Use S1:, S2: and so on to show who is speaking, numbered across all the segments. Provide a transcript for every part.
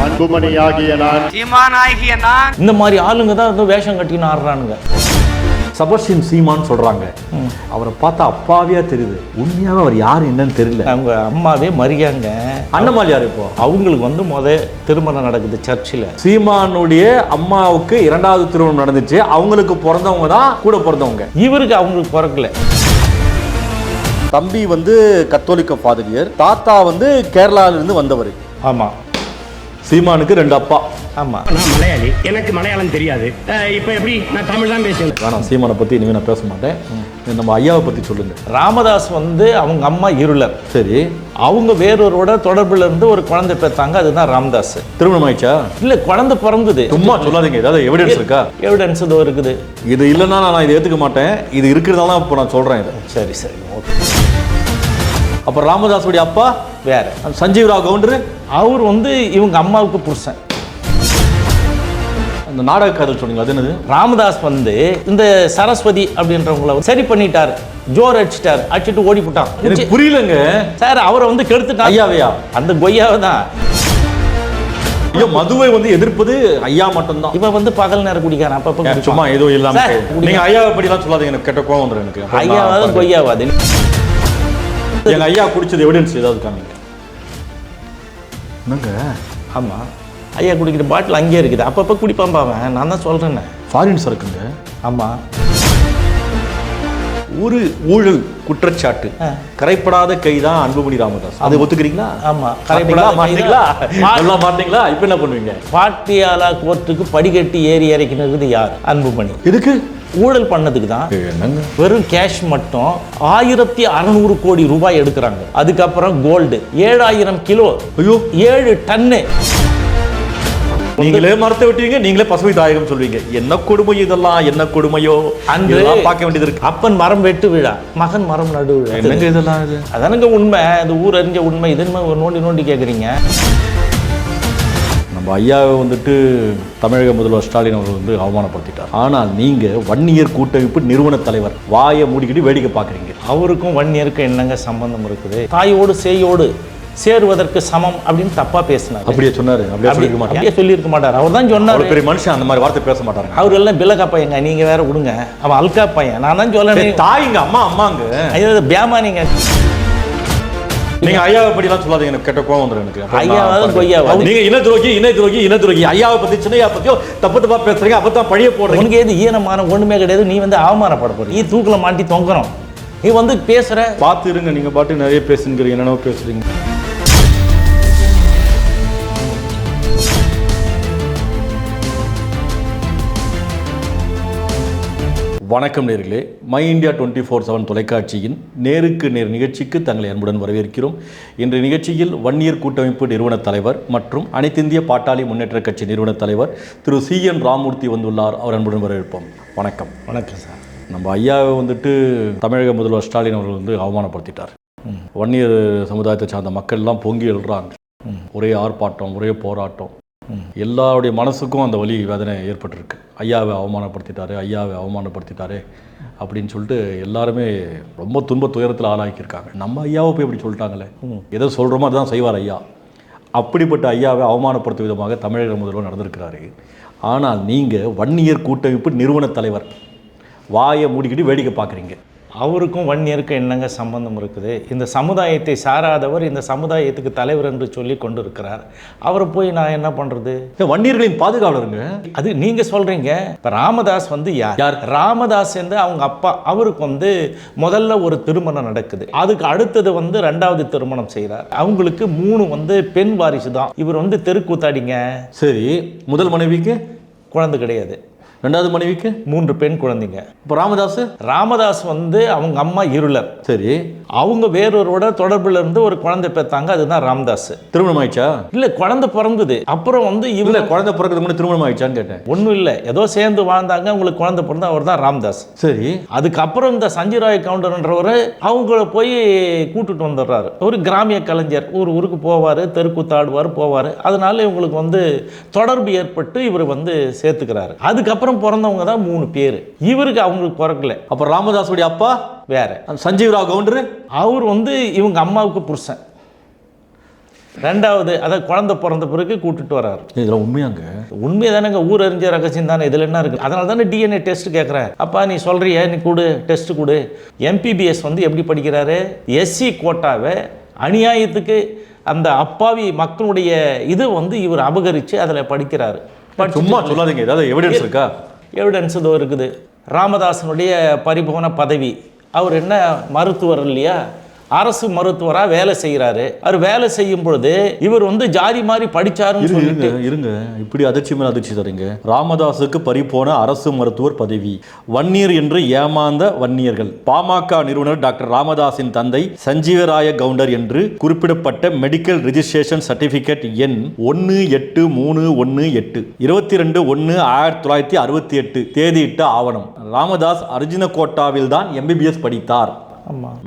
S1: அன்புமணியாகிய நான்,
S2: சீமானாகிய நான்.
S3: இந்த மாதிரி ஆளுங்க தான் வேஷம் கட்டின்னு ஆடுறானுங்க.
S4: சபர்ஷின் சீமான்னு சொல்றாங்க. அவரை பார்த்தா அப்பாவியா தெரியுது. உண்மையாவே அவர் யாரு என்னன்னு தெரியல.
S3: அவங்க அம்மாவே மரியாங்க.
S4: அண்ணமால் யார் இப்போ?
S3: அவங்களுக்கு திருமணம் நடக்குது சர்ச்சில்.
S4: சீமானுடைய அம்மாவுக்கு 2வது திருமணம் நடந்துச்சு. அவங்களுக்கு பிறந்தவங்க தான் கூட பிறந்தவங்க.
S3: இவருக்கு அவங்களுக்கு பிறக்கல.
S4: தம்பி கத்தோலிக்க பாதிரியர், தாத்தா கேரளால இருந்து வந்தவர்.
S3: ஆமா,
S4: சீமானுக்கு 2 அப்பா.
S3: ஆமா.
S2: நான் மலையாளி, எனக்கு மலையாளம் தெரியாது. இப்ப எப்படி நான் தமிழ் தான் பேசுவேன்.
S4: வேணாம், சீமானை பத்தி இனிமே நான் பேச மாட்டேன். நம்ம ஐயாவை பத்தி சொல்லுங்க.
S3: ராமதாஸ் அவங்க அம்மா இருளர்.
S4: சரி,
S3: அவங்க வேறொருவோட தொடர்புல இருந்து ஒரு குழந்தை பெற்றாங்க. அதுதான் ராமதாஸ்.
S4: திருமணம் ஆயிடுச்சா?
S3: இல்ல, குழந்தை பிறந்தது.
S4: சும்மா சொல்லாதீங்க, ஏதாவது எவிடன்ஸ் இருக்கா?
S3: எவிடன்ஸ் இதோ இருக்குது.
S4: இது இல்லைன்னா நான் இதை ஏத்துக்க மாட்டேன். இது இருக்கிறதால இப்போ நான் சொல்றேன் இதை.
S3: சரி சரி, ஓகே.
S4: அப்ப ராமதாஸுடைய அப்பா
S3: வேற.
S4: சஞ்சீவ் ராவ் கவுண்டர்,
S3: அவர் இவங்க அம்மாவுக்கு புருஷன்.
S4: அந்த நாடக காதல் சொன்னீங்க, அது என்னது?
S3: ராமதாஸ் இந்த சரஸ்வதி அப்படின்றவங்கள சரி பண்ணிட்டார், ஜோர் அடிச்சிட்டார், அடிச்சுட்டு ஓடி போட்டான்.
S4: எனக்கு புரியலங்க
S3: சார். அவரை கெடுத்துட்டான்.
S4: ஐயாவையா?
S3: அந்த கொய்யாவை தான்.
S4: ஐயோ, மதுவை எதிர்ப்பது ஐயா மட்டும்தான்.
S3: இவன் பகல் நேரம் குடிக்காரன். அப்ப
S4: சும்மா ஏதோ இல்லாம நீங்க ஐயாவை பற்றிலாம் சொல்லாதீங்க. எனக்கு கெட்ட கோவம் வந்துடும். எனக்கு
S3: ஐயாவாவது கொய்யாவாது.
S4: எங்க ஐயா குடிச்சது எவிடன்ஸ் ஏதாவது காமிங்க. என்னங்க?
S3: ஆமா, ஐயா குடிக்கிற பாட்டில் அங்கேயே இருக்குது. அப்பப்போ குடிப்பான் அவன். நான் தான் சொல்றேன்.
S4: ஃபாரின் சரக்குங்க.
S3: ஆமா.
S4: ஒரு ஊழல் குற்றச்சாட்டு கரைப்படாத கைதான் அன்புமணி ராமதாஸ். அதை ஒத்துக்கிறீங்களா?
S3: ஆமா,
S4: மாட்டீங்களா? இப்ப என்ன பண்ணுவீங்க?
S3: பாட்டியாலா கோர்ட்டுக்கு படிக்கட்டி ஏறி இறக்கினது யார்? அன்புமணி.
S4: இதுக்கு
S3: ஊழல் பண்ணதுக்கு தான். வெறும் கேஷ் மட்டும் 1600 கோடி ரூபாய் எடுக்கிறாங்க. அதுக்கப்புறம் கோல்டு 7000 கிலோ. ஐயோ, 7 டன்னு.
S4: நீங்களே மரத்தை விட்டீங்க, நீங்களே பசுமை தாயகம் சொல்வீங்க. என்ன கொடுமை இதெல்லாம், என்ன கொடுமையோ
S3: அன்று
S4: பார்க்க வேண்டியது இருக்கு.
S3: அப்பன் மரம் வெட்டு விழா, மகன் மரம் நடு விழா.
S4: என்னங்க இதெல்லாம்? இது
S3: அதானுங்க உண்மை. அது ஊர் அறிஞ்ச உண்மை. இதுன்னு நோண்டி கேட்குறீங்க.
S4: நம்ம ஐயாவை தமிழக முதல்வர் ஸ்டாலின் அவர்கள் அவமானப்படுத்திட்டார். ஆனால் நீங்க வன்னியர் கூட்டமைப்பு நிறுவன தலைவர், வாயை மூடிக்கிட்டு வேடிக்கை பார்க்குறீங்க.
S3: அவருக்கும் வன்னியருக்கும் என்னங்க சம்பந்தம் இருக்குது? தாயோடு சேயோடு சேருவதற்கு சமம் அப்படின்னு தப்பா பேசினார்.
S4: அப்படியே சொன்னாரு? அப்படியே
S3: சொல்லியிருக்க மாட்டார். அவர் தான் சொன்னார்.
S4: பெரிய மனுஷன் அந்த மாதிரி வார்த்தை பேச மாட்டாங்க.
S3: அவர் எல்லாம் பிலக்கா பையங்க. நீங்க வேற விடுங்க. அவன் அல்கா பையன். நான் தான் சொல்ல.
S4: தாய்ங்க, அம்மாங்க.
S3: ஐயோ, பேமா நீங்க
S4: ஐயாவை பற்றிலாம் சொல்லாதீங்க. எனக்கு கெட்ட கோவம் வந்துடும். எனக்கு
S3: ஐயாவது கொய்யாவது.
S4: நீங்க இன துரோகி ஐயாவை பத்தி சின்னையா பத்தியோ தப்பா பேசுறீங்க. அப்பதான் பழிய போடுறீங்க.
S3: உனக்கு எது ஈனமான ஒண்ணுமே கிடையாது. நீ அவமானப்பட போற. நீ தூக்கில மாட்டி தொங்குறோம். நீ பேசுற.
S4: பார்த்து இருங்க. நீங்க பாட்டு நிறைய பேசுங்க. என்னென்ன பேசுறீங்க? வணக்கம் நேர்களே. மை இந்தியா 24/7 தொலைக்காட்சியின் நேருக்கு நேர் நிகழ்ச்சிக்கு தங்களை அன்புடன் வரவேற்கிறோம். இன்றைய நிகழ்ச்சியில் வன்னியர் கூட்டமைப்பு நிறுவன தலைவர் மற்றும் அனைத்திந்திய பாட்டாளி முன்னேற்ற கட்சி நிறுவன தலைவர் திரு CN ராமூர்த்தி வந்துள்ளார். அவர் அன்புடன் வரவேற்போம். வணக்கம்.
S3: வணக்கம் சார்.
S4: நம்ம ஐயாவை தமிழக முதல்வர் ஸ்டாலின் அவர்கள் அவமானப்படுத்திட்டார். வன்னியர் சமுதாயத்தை சார்ந்த மக்கள் எல்லாம் பொங்கி எழுறாங்க. ஒரே ஆர்ப்பாட்டம், ஒரே போராட்டம். எல்லாருடைய மனசுக்கும் அந்த வலி வேதனை ஏற்பட்டிருக்கு. ஐயாவை அவமானப்படுத்திட்டாரு அப்படின்னு சொல்லிட்டு எல்லாருமே ரொம்ப துயரத்தில் ஆளாக்கியிருக்காங்க. நம்ம ஐயாவை போய் இப்படி சொல்லிட்டாங்களே, எதோ சொல்கிறோமோ அதுதான் செய்வார் ஐயா. அப்படிப்பட்ட ஐயாவை அவமானப்படுத்தும் விதமாக தமிழக முதல்வர் நடந்திருக்கிறாரு. ஆனால் நீங்கள் வன்னியர் கூட்டமைப்பு நிறுவன தலைவர், வாயை மூடிக்கிட்டு வேடிக்கை பார்க்குறீங்க.
S3: அவருக்கும் வன்னியருக்கும் என்னங்க சம்பந்தம் இருக்குது? இந்த சமுதாயத்தை சாராதவர் இந்த சமுதாயத்துக்கு தலைவர் என்று சொல்லி கொண்டு இருக்கிறார். அவரை போய் நான் என்ன பண்றது?
S4: வன்னியர்களின் பாதுகாவலருங்க.
S3: அது நீங்க சொல்றீங்க. இப்ப ராமதாஸ் யார்? ராமதாஸ் அவங்க அப்பா. அவருக்கு முதல்ல ஒரு திருமணம் நடக்குது. அதுக்கு அடுத்தது 2வது திருமணம் செய்கிறார். அவங்களுக்கு 3 பெண் வாரிசு தான். இவர் தெருக்கூத்தாடிங்க.
S4: சரி, முதல் மனைவிக்கு
S3: குழந்தை கிடையாது.
S4: 2வது மனைவிக்கு
S3: 3 பெண் குழந்தைங்க.
S4: இப்போ ராமதாஸ்
S3: அவங்க அம்மா இருளர்.
S4: சரி,
S3: அவங்க வேறொருவோட தொடர்புல இருந்து ஒரு குழந்தை பெற்றாங்க. அதுதான் ராமதாஸ்.
S4: திருமணம் ஆயிடுச்சா?
S3: இல்ல, குழந்தை பிறந்தது. அப்புறம்
S4: இவங்க குழந்தை பிறகு முன்னாடி திருமணம் ஆயிடுச்சான்னு கேட்டேன்.
S3: ஒன்றும் இல்லை, ஏதோ சேர்ந்து வாழ்ந்தாங்க. அவங்களுக்கு குழந்தை பிறந்தா அவர் தான் ராமதாஸ்.
S4: சரி,
S3: அதுக்கப்புறம் இந்த சஞ்சீவ் ராவ் கவுண்டர்ன்றவர் அவங்கள போய் கூட்டுட்டு வந்துடுறாரு. ஒரு கிராமிய கலைஞர், ஊருக்கு போவார், தெருக்கூத்தாடுவார், போவார். அதனால இவங்களுக்கு தொடர்பு ஏற்பட்டு இவர் சேர்த்துக்கிறாரு. அதுக்கப்புறம் பிறந்தவங்க தான் 3 பேர். இவருக்கு அவங்களுக்கு பிறக்கல.
S4: அப்ப ராமதாஸுடைய அப்பா வேற, சஞ்சீவ் ராவ் கவுண்டர்.
S3: அவர் இவங்க அம்மாவுக்கு புருஷன். ரெண்டாவது அதை குழந்தை பிறந்த பிறகு கூட்டிட்டு வராரு.
S4: இதெல்லாம் உண்மையாங்க?
S3: உண்மையை தானேங்க, ஊர் அறிஞ்ச ரகசியம் தானே, இதில் என்ன இருக்குது? அதனால தானே டிஎன்ஏ டெஸ்ட் கேட்குறேன். அப்பா நீ சொல்கிறிய, நீ கொடு, டெஸ்ட் கொடு. எம்பிபிஎஸ் வந்து எப்படி படிக்கிறாரு? எஸ்சி கோட்டாவை அநியாயத்துக்கு அந்த அப்பாவி மக்களுடைய இது வந்து இவர் அபகரித்து அதில் படிக்கிறாரு.
S4: சும்மா சொல்லாதீங்க, ஏதாவது எவிடன்ஸ் இருக்கா?
S3: எவிடன்ஸ் இதோ இருக்குது. ராமதாசனுடைய பரிபூர்ண பதவி, அவர் என்ன மருத்துவர் இல்லையா, அரசு மருத்துவராக வேலை செய்கிறாரு. அவர் வேலை செய்யும் பொழுது இவர் வந்து ஜாதி மாதிரி படிச்சாருன்னு சொல்லிட்டு
S4: இருங்க, இப்படி அதிர்ச்சி மேல அதிர்ச்சி தரீங்க. ராமதாஸுக்கு பறிபோன அரசு மருத்துவர் பதவி, வன்னியர் என்று ஏமாந்த வன்னியர்கள், பாமக நிறுவனர் டாக்டர் ராமதாஸின் தந்தை சஞ்சீவராய கவுண்டர் என்று குறிப்பிடப்பட்ட மெடிக்கல் ரிஜிஸ்ட்ரேஷன் சர்டிபிகேட் எண் 18318 22/1/1968 தேதியிட்ட ஆவணம். ராமதாஸ் அர்ஜுன கோட்டாவில் தான் எம்பிபிஎஸ் படித்தார்.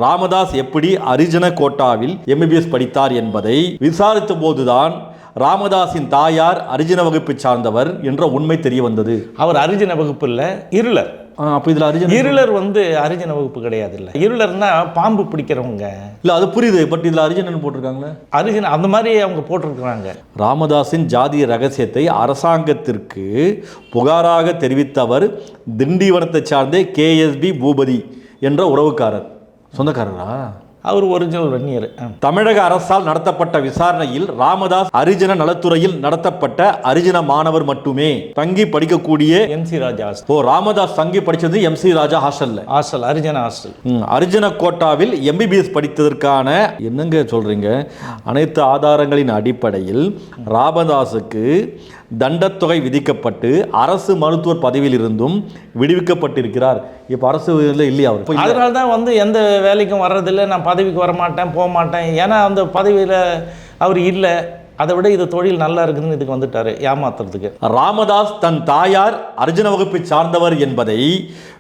S4: ராமதாஸ் எப்படி அரிஜன கோட்டாவில் எம்பிபிஎஸ் படித்தார் என்பதை விசாரித்த போதுதான் ராமதாஸின் தாயார் அரிஜன வகுப்பை சார்ந்தவர் என்ற உண்மை தெரிய வந்தது.
S3: அவர் அரிஜன வகுப்பு இல்ல, இருளர்.
S4: அப்ப இதுல அரிஜன,
S3: இருளர் வந்து அரிஜன வகுப்பு கிடையாது. இல்ல, இருளர்னா பாம்பு பிடிக்கிறவங்க. இல்ல
S4: அது புரியுது, பட் இதுல அரிஜனன் போட்டிருக்காங்களே.
S3: அரிஜன அந்த மாதிரி அவங்க போட்டிருக்கிறாங்க.
S4: ராமதாஸின் ஜாதிய ரகசியத்தை அரசாங்கத்திற்கு புகாராக தெரிவித்தவர் திண்டிவனத்தை சார்ந்த கேஎஸ்பி பூபதி என்ற உறவுக்காரர். சொந்தக்காரரா?
S3: அவர் ஒரிஜினல் வன்னியர்.
S4: தமிழக அரசால் நடத்தப்பட்ட விசாரணையில் ராமதாஸ் அரிஜன நலத்துறையில் நடத்தப்பட்ட அரிஜன மாணவர் மட்டுமே தங்கி படிக்கக்கூடிய
S3: MC ராஜா.
S4: ராமதாஸ் தங்கி படிச்சது MC ராஜா ஹாஸ்டல்ல.
S3: Hostel, அரிஜன hostel.
S4: அரிஜன கோட்டாவில் எம்பிபிஎஸ் படித்ததற்கான என்னங்க சொல்றீங்க? அனைத்து ஆதாரங்களின் அடிப்படையில் ராமதாஸுக்கு தண்டத்தொகை விதிக்கப்பட்டு அரசு மருத்துவர் பதவியில் இருந்தும் விடுவிக்கப்பட்டிருக்கிறார். இப்போ அரசு இல்லையா அவர்?
S3: அதனால தான் வந்து எந்த வேலைக்கும் வர்றதில்லை, நான் பதவிக்கு வரமாட்டேன், போக மாட்டேன். ஏன்னா அந்த பதவியில் அவர் இல்லை. அதை விட இது தொழில் நல்லா இருக்குதுன்னு இதுக்கு வந்துட்டாரு ஏமாத்துறதுக்கு.
S4: ராமதாஸ் தன் தாயார் அர்ஜுன வகுப்பை சார்ந்தவர் என்பதை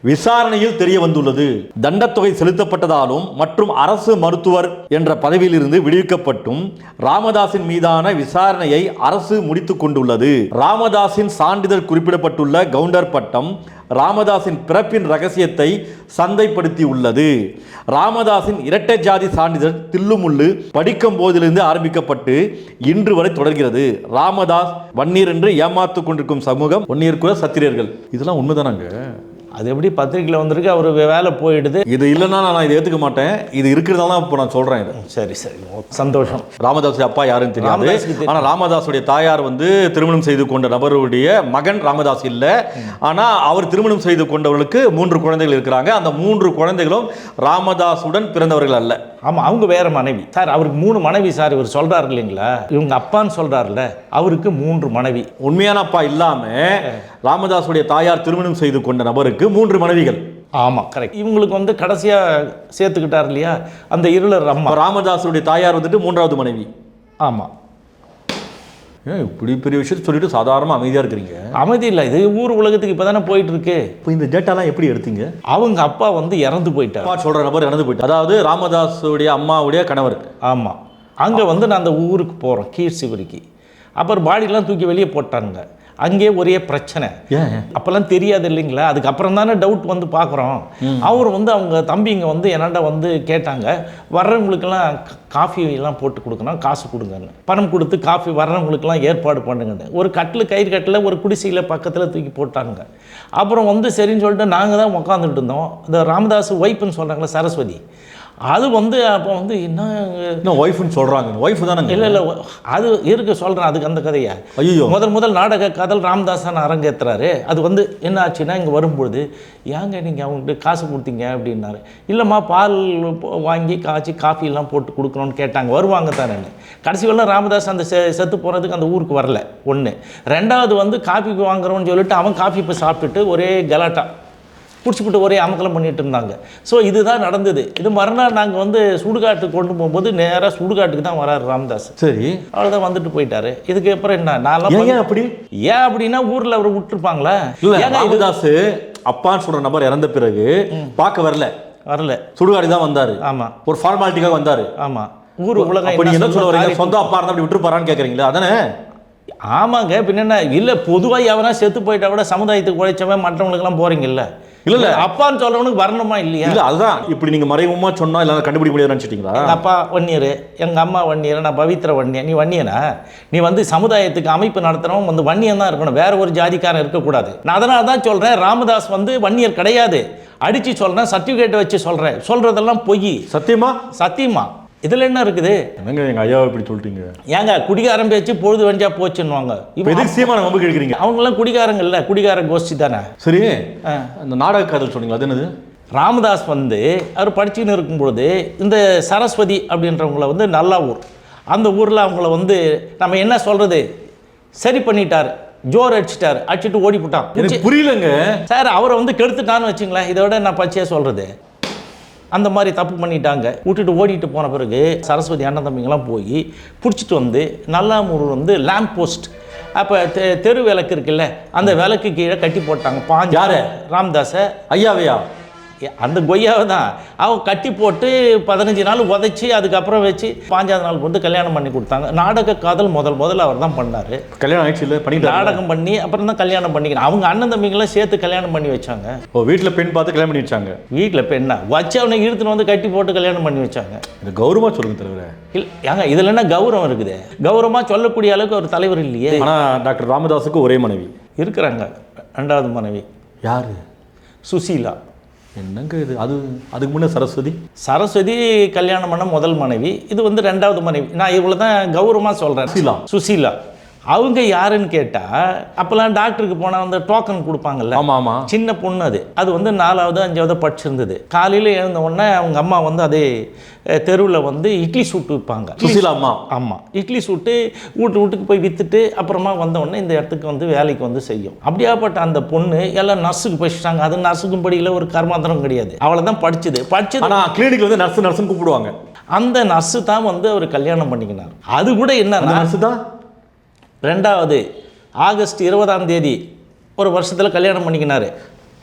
S4: விசாரணையில் தெரிய வந்துள்ளது. தண்டத்தொகை செலுத்தப்பட்டதாலும் மற்றும் அரசு மருத்துவர் என்ற பதவியில் இருந்து விடுவிக்கப்பட்டும் ராமதாஸின் மீதான விசாரணையை அரசு முடித்துக் கொண்டுள்ளது. ராமதாஸின் சான்றிதழ் குறிப்பிடப்பட்டுள்ள கவுண்டர் பட்டம் ராமதாஸின் பிறப்பின் ரகசியத்தை சந்தைப்படுத்தி உள்ளது. ராமதாஸின் இரட்டை ஜாதி சான்றிதழ் தில்லுமுள்ளு படிக்கும் போதிலிருந்து ஆரம்பிக்கப்பட்டு இன்று வரை தொடர்கிறது. ராமதாஸ் வன்னியர் என்று ஏமாத்து கொண்டிருக்கும் சமூகம் வன்னியர் குல சத்திரியர்கள். இதெல்லாம் உண்மைதானாங்க?
S3: அது எப்படி பத்திரிகையில் வந்திருக்கு, அவர் வேலை போயிடுது.
S4: இது இல்லைன்னா நான் இதை ஏற்றுக்க மாட்டேன். இது இருக்கிறதால இப்போ நான் சொல்கிறேன். இது
S3: சரி சரி, சந்தோஷம்.
S4: ராமதாஸ் அப்பா யாருன்னு தெரியாது. ஆனால் ராமதாஸுடைய தாயார் வந்து திருமணம் செய்து கொண்ட நபருடைய மகன் ராமதாஸ் இல்லை. ஆனால் அவர் திருமணம் செய்து கொண்டவர்களுக்கு 3 குழந்தைகள் இருக்கிறாங்க. அந்த 3 குழந்தைகளும் ராமதாஸுடன் பிறந்தவர்கள் அல்ல.
S3: ஆமாம், அவங்க வேற மனைவி சார். அவருக்கு 3 மனைவி சார். இவர் சொல்கிறார் இல்லைங்களா, இவங்க அப்பான்னு சொல்கிறார்ல, அவருக்கு 3 மனைவி.
S4: உண்மையான அப்பா இல்லாமல் ராமதாஸுடைய தாயார் திருமணம் செய்து கொண்ட நபருக்கு 3 மனைவிகள்.
S3: ஆமாம், கரெக்ட். இவங்களுக்கு வந்து கடைசியாக சேர்த்துக்கிட்டார் இல்லையா அந்த இருளர் அம்மா.
S4: ராமதாஸுடைய தாயார் வந்துட்டு 3வது மனைவி.
S3: ஆமாம்.
S4: இப்படி பெரிய விஷயத்தை சொல்லிட்டு சாதாரணமாக அமைதியாக இருக்கிறீங்க.
S3: அமைதி இல்லை, இது ஊர் உலகத்துக்கு இப்போ தானே போயிட்டு இருக்கு.
S4: இப்போ இந்த டேட்டாலாம் எப்படி எடுத்தீங்க?
S3: அவங்க அப்பா வந்து இறந்து போயிட்டார்.
S4: அப்பா சொல்கிற நபர் இறந்து போயிட்டார், அதாவது ராமதாஸுடைய அம்மாவுடைய கணவர்.
S3: ஆமாம். அங்கே வந்து நான் அந்த ஊருக்கு போகிறோம், கீழ்சிவரிக்கு. அப்புறம் பாடியெலாம் தூக்கி வெளியே போட்டானுங்க. அங்கே ஒரே பிரச்சனை. அப்போல்லாம் தெரியாது இல்லைங்களா, அதுக்கப்புறம் தானே டவுட் வந்து பார்க்குறோம். அவர் வந்து அவங்க தம்பிங்க வந்து என்னடா வந்து கேட்டாங்க, வர்றவங்களுக்கெல்லாம் காஃபி எல்லாம் போட்டு கொடுக்கணும், காசு கொடுங்கன்னு. பணம் கொடுத்து காஃபி வர்றவங்களுக்கெல்லாம் ஏற்பாடு பண்ணுங்கன்னு ஒரு கட்டில், கயிறு கட்டில் ஒரு குடிசையில் பக்கத்தில் தூக்கி போட்டாங்க. அப்புறம் வந்து சரின்னு சொல்லிட்டு நாங்கள் தான் உட்காந்துட்டு இருந்தோம். இந்த ராமதாஸ் ஒய்ஃப்னு சொல்கிறாங்களே சரஸ்வதி, அது வந்து அப்போ வந்து என்ன
S4: ஒய்ஃப்னு சொல்கிறாங்க. ஒய்ஃப் தானே?
S3: இல்லை அது இருக்கு, சொல்கிறேன் அதுக்கு அந்த கதையை.
S4: ஐயோ,
S3: முதல் நாடக காதல் ராமதாசன் அரங்கேற்றுறாரு. அது வந்து என்ன ஆச்சுன்னா, இங்கே வரும்பொழுது ஏங்க நீங்கள் அவங்கள்ட்ட காசு கொடுத்தீங்க அப்படின்னாரு. இல்லைம்மா பால் வாங்கி காய்ச்சி காஃபிலாம் போட்டு கொடுக்கணும்னு கேட்டாங்க, வருவாங்க தானே. கடைசி வரலாம் ராமதாஸ் அந்த செத்து போகிறதுக்கு அந்த ஊருக்கு வரல. 1 2வது வந்து காஃபி வாங்குறோன்னு சொல்லிட்டு அவன் காஃபி இப்போ சாப்பிட்டுட்டு ஒரே கலாட்டா குடிச்சுக்கிட்டு ஒரே அமக்கலம் பண்ணிட்டு இருந்தாங்க. ஸோ இதுதான் நடந்தது. இது மறுநாள் நாங்கள் வந்து சுடுகாட்டுக்கு கொண்டு போகும்போது நேராக சுடுகாட்டுக்கு தான் வராரு ராமதாஸ்.
S4: சரி,
S3: அவ்வளோதான் வந்துட்டு போயிட்டாரு. இதுக்கு அப்புறம் என்ன நான்
S4: அப்படி
S3: ஏன் அப்படின்னா ஊரில் அவர் விட்டுருப்பாங்களா?
S4: ராமதாஸ் அப்பான்னு சொல்ற நபர் இறந்த பிறகு பார்க்க வரல, சுடுகாடு தான் வந்தாரு.
S3: ஆமாம்,
S4: ஒரு ஃபார்மாலிட்டிக்காக வந்தாரு.
S3: ஆமாம், ஊர் உலகம்
S4: அப்படி என்ன சொல்ல வரீங்க? சொந்த அப்பா இருந்தால் அப்படி விட்டுருப்பாரான்னு கேட்குறீங்களா? அதானே?
S3: ஆமாங்க, பின்ன இல்லை பொதுவாக எவனா செத்து போயிட்டா கூட சமுதாயத்துக்கு உழைச்சவன் மற்றவங்களுக்கெல்லாம் போகிறீங்கல்ல.
S4: இல்ல
S3: அப்பான்னு சொல்றவனுக்கு வரணுமா இல்லையா?
S4: இல்ல அதுதான் இப்படி நீங்க மறைமுகமா சொன்னா இல்ல கண்டுபிடிக்க முடியாது நினைச்சிட்டீங்களா?
S3: எங்கள் அப்பா வன்னியர், எங்கள் அம்மா வன்னியர், நான் பவித்ர வன்னியன். நீ வன்னியனா? நீ வந்து சமுதாயத்துக்கு அமைப்பு நடத்துகிறவன் வந்து வன்னியன் தான் இருக்கணும், வேற ஒரு ஜாதிக்காரன் இருக்கக்கூடாது. நான் அதனால தான் சொல்கிறேன், ராமதாஸ் வந்து வன்னியர் கிடையாது. அடித்து சொல்கிறேன், சர்டிஃபிகேட் வச்சு சொல்கிறேன், சொல்கிறதெல்லாம் பொய்.
S4: சத்தியமா?
S3: சத்தியமா. இதில் என்ன இருக்குது?
S4: என்னங்க எங்கள் ஐயாவை இப்படி சொல்லிட்டீங்க?
S3: ஏங்க குடிகாரம் பேச்சு பொழுது வெஞ்சா போச்சுன்னுவாங்க.
S4: இப்போ எதுக்கு சீமான நம்ப கேட்குறீங்க?
S3: அவங்களாம் குடிகாரங்க இல்லை, குடிகார கோஷ்டி தானே.
S4: சரி, அந்த நாடக காதல் சொன்னீங்களா, அது என்னது?
S3: ராமதாஸ் வந்து அவர் படிச்சுன்னு இருக்கும்பொழுது இந்த சரஸ்வதி அப்படின்றவங்கள வந்து நல்ல ஊர், அந்த ஊரில் அவங்கள வந்து நம்ம என்ன சொல்கிறது, சரி பண்ணிட்டார், ஜோர் அடிச்சிட்டார், அடிச்சுட்டு ஓடி போட்டான்.
S4: எனக்கு புரியலங்க
S3: சார். அவரை வந்து கெடுத்துட்டான்னு வச்சுங்களேன், இதோட நான் பச்சையாக சொல்கிறது. அந்த மாதிரி தப்பு பண்ணிட்டாங்க, விட்டுட்டு ஓடிட்டு போன பிறகு சரஸ்வதி அண்ணன் தம்பிங்கெல்லாம் போய் பிடிச்சிட்டு வந்து நல்லாமூர் வந்து லேம்ப் போஸ்ட், அப்போ தெரு விளக்கு இருக்குல்ல, அந்த விளக்கு கீழே கட்டி போட்டாங்க. பாஞ்சு
S4: யாரு?
S3: ராமதாஸை.
S4: ஐயாவையா?
S3: அந்த கொய்யாவை தான் அவங்க கட்டி போட்டு 15 நாள் உதைச்சி அதுக்கப்புறம் வச்சு 5ஆவது நாள் வந்து கல்யாணம் பண்ணி கொடுத்தாங்க. நாடக காதல் முதல்ல அவர் தான் பண்ணார்.
S4: கல்யாணம் ஆயிடுச்சு இல்லை, பண்ணிட்டு
S3: நாடகம் பண்ணி அப்புறம் தான் கல்யாணம் பண்ணிக்கணும். அவங்க அண்ணன் தம்பிங்களாம் சேர்த்து கல்யாணம் பண்ணி வச்சாங்க.
S4: ஓ, வீட்டில் பெண் பார்த்து கல்யாணம் பண்ணி வச்சாங்க?
S3: வீட்டில் பெண்ணா வச்சு அவனை இழுத்துன்னு வந்து கட்டி போட்டு கல்யாணம் பண்ணி வச்சாங்க.
S4: இது கௌரவமாக சொல்லுங்க தலைவரே.
S3: இல்லை ஏங்க, இதில் என்ன கௌரவம் இருக்குது? கௌரவமாக சொல்லக்கூடிய அளவுக்கு ஒரு தலைவர் இல்லையே.
S4: ஆனால் டாக்டர் ராமதாஸுக்கு ஒரே மனைவி
S3: இருக்கிறாங்க. 2வது மனைவி
S4: யார்?
S3: சுசீலா.
S4: என்னங்க இது? அதுக்கு முன்னே
S3: சரஸ்வதி கல்யாணம் பண்ண முதல் மனைவி, இது வந்து 2வது மனைவி. நான் இவ்வளோ தான் கௌரவமாக சொல்கிறேன். சுசீலா அவங்க யாருன்னு கேட்டால், அப்போல்லாம் டாக்டருக்கு போனால் வந்து டோக்கன் கொடுப்பாங்கல்ல.
S4: ஆமாம்.
S3: சின்ன பொண்ணு அது வந்து 4வது 5வது படிச்சிருந்தது. காலையில் எழுந்த உடனே அவங்க அம்மா வந்து அதே தெருவில் வந்து இட்லி சூட்டு விற்பாங்க.
S4: சுசீலா அம்மா?
S3: ஆமாம். இட்லி சூட்டு வீட்டுக்கு போய் விற்றுட்டு அப்புறமா வந்த உடனே இந்த இடத்துக்கு வந்து வேலைக்கு வந்து செய்யும். அப்படியாப்பட்ட அந்த பொண்ணு எல்லாம் நர்ஸுக்கு படிச்சிட்டாங்க. அது நர்ஸுக்கும் படிக்கல, ஒரு கர்மாந்திரம் கிடையாது, அவளை தான் படிச்சது. ஆனால்
S4: கிளினிக்கில் வந்து நர்ஸுன்னு கூப்பிடுவாங்க.
S3: அந்த நர்ஸு தான் வந்து அவர் கல்யாணம் பண்ணிக்கினார். அது கூட என்ன
S4: நர்ஸு தான்
S3: 2வது ஆகஸ்ட் 20ஆம் தேதி ஒரு வருஷத்தில் கல்யாணம் பண்ணிக்கினார்.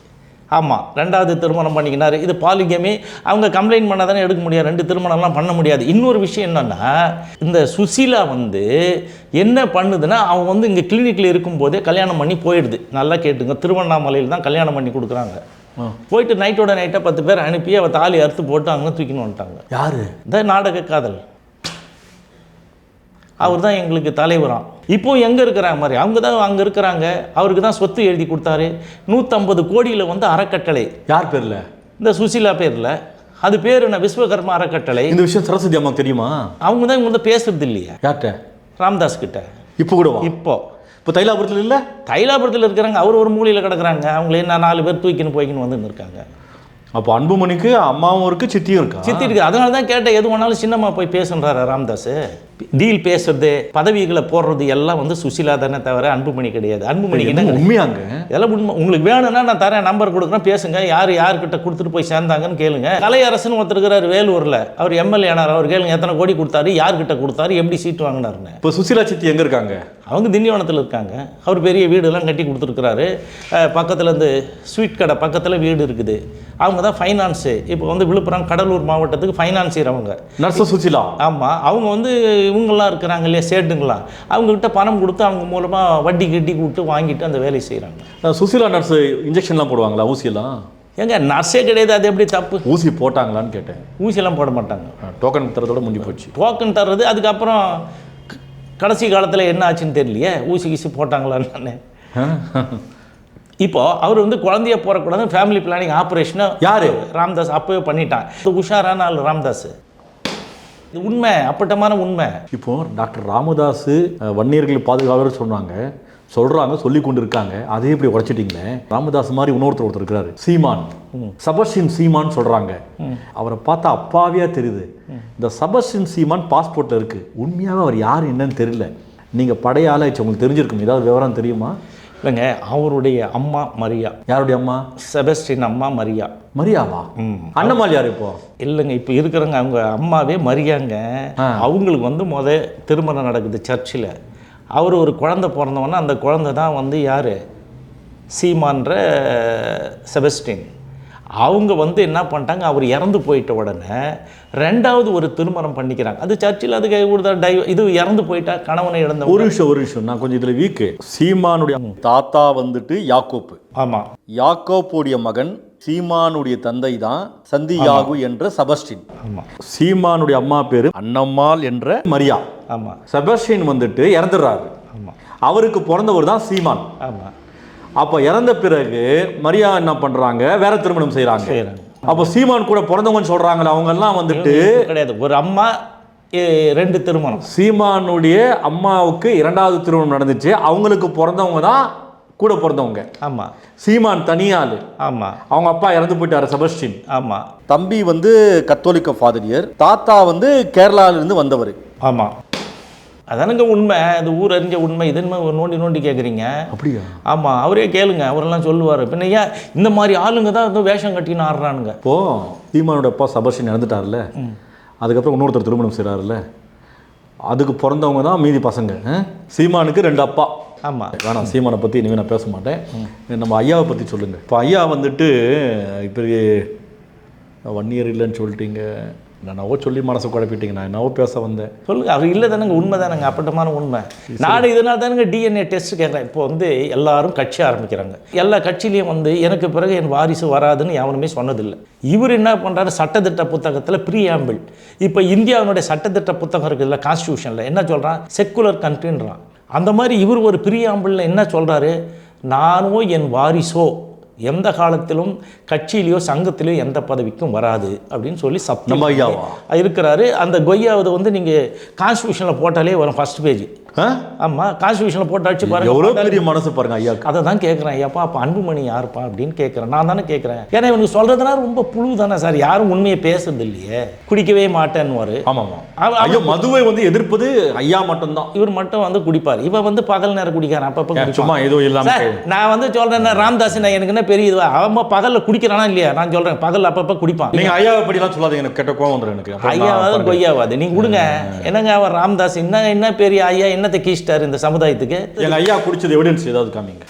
S3: ஆமாம், 2வது திருமணம் பண்ணிக்கினார். இது பாலிகமி. அவங்க கம்ப்ளைண்ட் பண்ணால் தானே எடுக்க முடியாது, 2 திருமணம்லாம் பண்ண முடியாது. இன்னொரு விஷயம் என்னென்னா, இந்த சுசீலா வந்து என்ன பண்ணுதுன்னா, அவன் வந்து இங்கே கிளினிக்கில் இருக்கும்போதே கல்யாணம் பண்ணி போயிடுது. நல்லா கேட்டுங்க, திருவண்ணாமலையில் தான் கல்யாணம் பண்ணி கொடுக்குறாங்க. போயிட்டு நைட்டோட நைட்டாக 10 பேர் அனுப்பி அவள் தாலி அறுத்து போட்டு அங்கே தூக்கின்னு வந்துட்டாங்க.
S4: யார்?
S3: இந்த நாடக காதல். அவர் தான் எங்களுக்கு தலைவராம். இப்போ எங்கே இருக்கிற மாதிரி அவங்க தான் அங்கே இருக்கிறாங்க. அவருக்கு தான் சொத்து எழுதி கொடுத்தாரு. 150 கோடியில் வந்து அறக்கட்டளை.
S4: யார் பேரில்?
S3: இந்த சுசீலா பேரில். அது பேர் என்ன? விஸ்வகர்மா அறக்கட்டளை.
S4: இந்த விஷயம் சரஸ்வதி அம்மாவுக்கு தெரியுமா?
S3: அவங்க தான் இவங்க வந்து பேசுறது இல்லையா?
S4: யார்கிட்ட?
S3: ராமதாஸ் கிட்ட.
S4: இப்போ கூட? இப்போ தைலாபுரத்தில் இல்லை?
S3: தைலாபுரத்தில் இருக்கிறாங்க. அவர் ஒரு மூலையில் கிடக்குறாங்க. அவங்களே என்ன 4 பேர் தூக்கின்னு போய்க்கின்னு வந்து இருக்காங்க.
S4: அப்போ அன்புமணிக்கு அம்மாவும் இருக்குது, சித்தியும் இருக்கா?
S3: சித்தி இருக்குது. அதனால தான் கேட்டேன், எது வேணாலும் சின்னம்மா போய் பேசுன்றாரு ராமதாஸ். டீல் பேசுறது, பதவிகளை போடுறது எல்லாம் வந்து சுசீலா தானே தவிர அன்புமணி கிடையாது. அன்புமணிக்கு என்ன
S4: உண்மையாங்க?
S3: இதெல்லாம் உண்மை. உங்களுக்கு வேணும்னா நான் தரேன், நம்பர் கொடுக்குறேன், பேசுங்க. யார்கிட்ட கொடுத்துட்டு போய் சேர்ந்தாங்கன்னு கேளுங்க. கலையரசன் ஒருத்தர் இருக்கிறார் வேலூரில், அவர் எம்எல்ஏ ஆனார். அவர் கேளுங்க எத்தனை கோடி கொடுத்தாரு, யார்கிட்ட கொடுத்தாரு, எப்படி சீட்டு வாங்கினாருன்னு.
S4: இப்போ சுசீலா சித்தி எங்கே இருக்காங்க? அவங்க
S3: திண்டிவனத்தில் இருக்காங்க. அவர் பெரிய வீடெல்லாம் கட்டி கொடுத்துருக்குறாரு. பக்கத்தில் இந்த ஸ்வீட் கடை பக்கத்தில் வீடு இருக்குது. அவங்க தான் ஃபைனான்ஸு. இப்போ வந்து விழுப்புரம் கடலூர் மாவட்டத்துக்கு ஃபைனான்சியர் அவங்க.
S4: நர்ஸ் சுசீலா?
S3: ஆமாம். அவங்க வந்து இவங்கெல்லாம் இருக்கிறாங்க இல்லையா, சேட்டுங்களா, அவங்ககிட்ட பணம் கொடுத்து அவங்க மூலமாக வட்டி கட்டி கூப்பிட்டு வாங்கிட்டு அந்த வேலையை செய்கிறாங்க.
S4: சுசீலா நர்ஸு இன்ஜெக்ஷன்லாம் போடுவாங்களா, ஊசியெல்லாம்?
S3: ஏங்க நர்ஸே கிடையாது, அது எப்படி தப்பு?
S4: ஊசி போட்டாங்களான்னு கேட்டேன்.
S3: ஊசியெல்லாம் போட மாட்டாங்க.
S4: டோக்கன் தரதோட முடி போச்சு.
S3: டோக்கன் தர்றது அதுக்கப்புறம் கடைசி காலத்தில் என்ன ஆச்சுன்னு தெரியலையே, ஊசி கீசி போட்டாங்களான்னு. இப்போ அவர் வந்து குழந்தைய போறக்கூடாது ஃபேமிலி பிளானிங் ஆப்ரேஷனை யார்? ராமதாஸ் அப்பவே பண்ணிட்டான். உஷாரான ஆள் ராமதாஸ். இது உண்மை, அப்பட்டமான உண்மை.
S4: இப்போ டாக்டர் ராமதாஸ் வன்னியர்கள் பாதுகாவலர் சொல்றாங்க, சொல்லி கொண்டு இருக்காங்க. அதே இப்படி உடைச்சிட்டீங்களே. ராமதாஸ் மாதிரி ஒருத்தர் இருக்கிறாரு, சீமான், சபஸ்டின் சீமான் சொல்றாங்க. அவரை பார்த்தா அப்பாவியா தெரியுது. இந்த சபஸ்டின் சீமான் பாஸ்போர்ட்ல இருக்கு. உண்மையாவே அவர் யார் என்னன்னு தெரியல. நீங்க படையால உங்களுக்கு தெரிஞ்சிருக்கும், ஏதாவது விவரம் தெரியுமா?
S3: இல்லைங்க, அவருடைய அம்மா மரியா.
S4: யாருடைய அம்மா?
S3: செபஸ்டின் அம்மா மரியா.
S4: மரியாவா? அண்ணமால் யார் இப்போ?
S3: இல்லைங்க, இப்போ இருக்கிறவங்க அவங்க அம்மாவே மரியாங்க. அவங்களுக்கு வந்து திருமணம் நடக்குது சர்ச்சில். அவர் ஒரு குழந்தை பிறந்தவொன்னே அந்த குழந்தை தான் வந்து யார்? சீமான்ற செபஸ்டின். அவங்க வந்து என்ன பண்ணிட்டாங்க, அவர் இறந்து போயிட்ட உடனே ரெண்டாவது ஒரு திருமணம் பண்ணிக்கிறாங்க. அது சர்ச்சில் அதுக்கு இது இறந்து போயிட்டா கணவனை இழந்த
S4: ஒரு விஷயம் நான் கொஞ்சம் இதில் வீக்கு. சீமானுடைய தாத்தா வந்துட்டு யாக்கோப்பு.
S3: ஆமாம்.
S4: யாக்கோப்புடைய மகன் சீமானுடைய தந்தை தான் சந்தியாகு என்ற செபஸ்டின்.
S3: ஆமாம்.
S4: சீமானுடைய அம்மா பேரு அன்னம்மாள் என்ற மரியா.
S3: ஆமாம்.
S4: செபஸ்டின் வந்துட்டு இறந்துடுறாரு.
S3: ஆமாம்.
S4: அவருக்கு பிறந்தவர் தான் சீமான்.
S3: ஆமாம்.
S4: அப்போ இறந்த பிறகு மரியா என்ன பண்றாங்க, வேற திருமணம் செய்யறாங்க. அப்போ சீமான் கூட பிறந்தவங்கன்னு சொல்றாங்களே, அவங்க எல்லாம் வந்துட்டு
S3: கிடையாது. ஒரு அம்மா 2 திருமணம்.
S4: சீமானுடைய அம்மாவுக்கு 2வது திருமணம் நடந்துச்சு. அவங்களுக்கு பிறந்தவங்க தான் கூட பிறந்தவங்க.
S3: ஆமாம்.
S4: சீமான் தனியாள்.
S3: ஆமாம்.
S4: அவங்க அப்பா இறந்து போயிட்டாரு, செபஸ்டின்.
S3: ஆமாம்.
S4: தம்பி வந்து கத்தோலிக்க ஃபாதரியர், தாத்தா வந்து கேரளாவிலிருந்து வந்தவர்.
S3: ஆமாம். அதானுங்க உண்மை, அது ஊர் அறிஞ்ச உண்மை. இதுன்னு நோண்டி நோண்டி கேட்குறீங்க.
S4: அப்படியா?
S3: ஆமாம், அவரே கேளுங்க, அவரெல்லாம் சொல்லுவார். பின்ன ஏன் இந்த மாதிரி ஆளுங்க தான் வந்து வேஷம் கட்டின்னு ஆடுறானுங்க.
S4: இப்போது சீமானோட அப்பா செபஸ்டின் இறந்துட்டார்ல, அதுக்கப்புறம் இன்னொருத்தர் திருமணம் செய்கிறாருல்ல, அதுக்கு பிறந்தவங்க தான் மீதி பசங்க. சீமானுக்கு 2 அப்பா.
S3: ஆமாம்.
S4: வேணாம், சீமானை பற்றி இனிமேல் நான் பேச மாட்டேன். நம்ம ஐயாவை பற்றி சொல்லுங்கள். இப்போ ஐயா வந்துட்டு இப்போ 1 இயர் இல்லைன்னு சொல்லிட்டீங்க. நான் சொல்லி மனசை குழப்பிட்டீங்க. நான் என்னவோ பேச வந்தேன்.
S3: சொல்லுங்கள். அவர் இல்லை தானேங்க, உண்மை தானேங்க, அப்பட்டமான உண்மை. நான் இதனால் தானுங்க டிஎன்ஏ டெஸ்ட் கேட்குறேன். இப்போ வந்து எல்லாரும் கட்சி ஆரம்பிக்கிறாங்க. எல்லா கட்சியிலையும் வந்து எனக்கு பிறகு என் வாரிசு வராதுன்னு எவனுமே சொன்னதில்லை. இவர் என்ன பண்ணுறாரு, சட்டத்திட்ட புத்தகத்தில் ப்ரீஆம்பிள். இப்போ இந்தியாவினுடைய சட்டத்திட்ட புத்தகம் இருக்குதுல்ல, கான்ஸ்டியூஷனில் என்ன சொல்கிறான், செக்குலர் கண்ட்ரின்றான். அந்த மாதிரி இவர் ஒரு ப்ரீஆம்பிளில் என்ன சொல்கிறாரு, நானோ என் வாரிசோ எந்த காலத்திலும் கட்சியிலையோ சங்கத்திலையோ எந்த பதவிக்கும் வராது அப்படின்னு சொல்லி
S4: நம்ம ஐயாவா
S3: இருக்கிறாரு. அந்த கொய்யாவது வந்து நீங்கள் கான்ஸ்டியூஷனில் போட்டாலே வரும், ஃபர்ஸ்ட் பேஜ். ஆமாம், கான்ஸ்டியூஷனில் போட்டு அடிச்சு பாருங்க.
S4: எவ்வளோ பெரிய மனசு பாருங்க ஐயா.
S3: அதை தான் கேட்குறேன். ஐயாப்பா அப்போ அன்புமணி யாருப்பா அப்படின்னு கேட்குறேன். நான் தானே கேட்குறேன். ஏன்னா இவனுக்கு சொல்கிறதுனா ரொம்ப புழு தானே சார். யாரும் உண்மையை பேசுறது இல்லையே. குடிக்கவே மாட்டேன்னு.
S4: ஆமாம். ஐயோ, மதுவை வந்து எதிர்ப்பது ஐயா மட்டும்தான்.
S3: இவர் மட்டும் வந்து குடிப்பார். இவன் வந்து பகல் நேரம் குடிக்கிறான். அப்பப்போ
S4: சும்மா ஏதோ இல்லாமல்
S3: நான் வந்து சொல்கிறேன், ராம்தாஸ் எனக்கு என்ன பெரிய இதுவா, அவன் பகலில் குடிக்கிறானா இல்லையா, நான் சொல்கிறேன் பகல் அப்பப்போ குடிப்பான்.
S4: நீங்கள் ஐயாவை படிலாம் சொல்லாதீங்க, எனக்கு கெட்ட கோவம் வந்துடும் எனக்கு.
S3: ஐயாவாது கொய்யாவாது நீங்கள் விடுங்க. என்னங்க அவன் ராம்தாஸ் என்ன பெரிய ஐயா என்னத்தை கீழ்ச்சிட்டார் இந்த சமுதாயத்துக்கு.
S4: எங்கள் ஐயா குடிச்சது எவிடன்ஸ் ஏதாவது காமிங்க.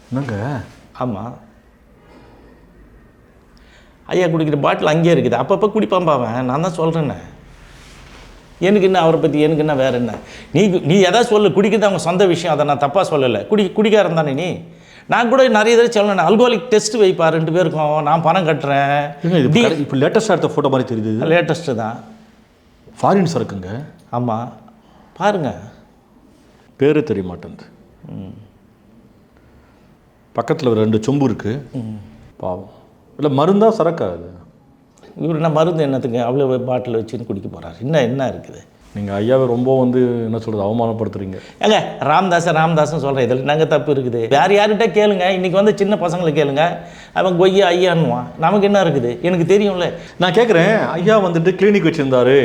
S4: என்னங்க?
S3: ஆமாம், ஐயா குடிக்கிற பாட்டில் அங்கேயே இருக்குது. அப்பப்போ குடிப்பான் பாவன். நான் தான் சொல்கிறேன்னே. எனக்கு என்ன அவரை பற்றி, எனக்கு என்ன வேறு என்ன. நீ எதாவது சொல்லு, குடிக்கிறது அவங்க சொந்த விஷயம், அதை நான் தப்பாக சொல்லலை. குடிக்காரன் தானே நீ. நான் கூட நிறைய தடவை சொல்லணும், அல்கோலிக் டெஸ்ட் வைப்பா 2 பேருக்கும், நான் பணம் கட்டுறேன்.
S4: இப்போ லேட்டஸ்டாக எடுத்த ஃபோட்டோ மாதிரி தெரியுது.
S3: லேட்டஸ்ட்டு தான்,
S4: ஃபாரின் சரக்குங்க.
S3: ஆமாம், பாருங்க.
S4: பேரு தெரிய மாட்டேங்குது. பக்கத்தில் 2 சொம்பு இருக்குது. பாவம். இல்லை மருந்தா சரக்காது.
S3: இவர் என்ன மருந்து என்னத்துக்கு அவ்வளோ பாட்டில் வச்சுன்னு குடிக்க போகிறார். என்ன இருக்குது.
S4: நீங்கள் ஐயாவை ரொம்ப வந்து என்ன சொல்கிறது, அவமானப்படுத்துறீங்க.
S3: ஏங்க ராம்தாஸ்ன்னு சொல்கிறேன், இதில் நாங்கள் தப்பு இருக்குது. வேறு யார்கிட்ட கேளுங்க. இன்றைக்கி வந்து சின்ன பசங்களை கேளுங்க, அவன் கொய்யா ஐயான்னுவான். நமக்கு என்ன இருக்குது, எனக்கு தெரியும்ல.
S4: நான் கேட்குறேன், ஐயா வந்துட்டு கிளினிக் வச்சுருந்தாரு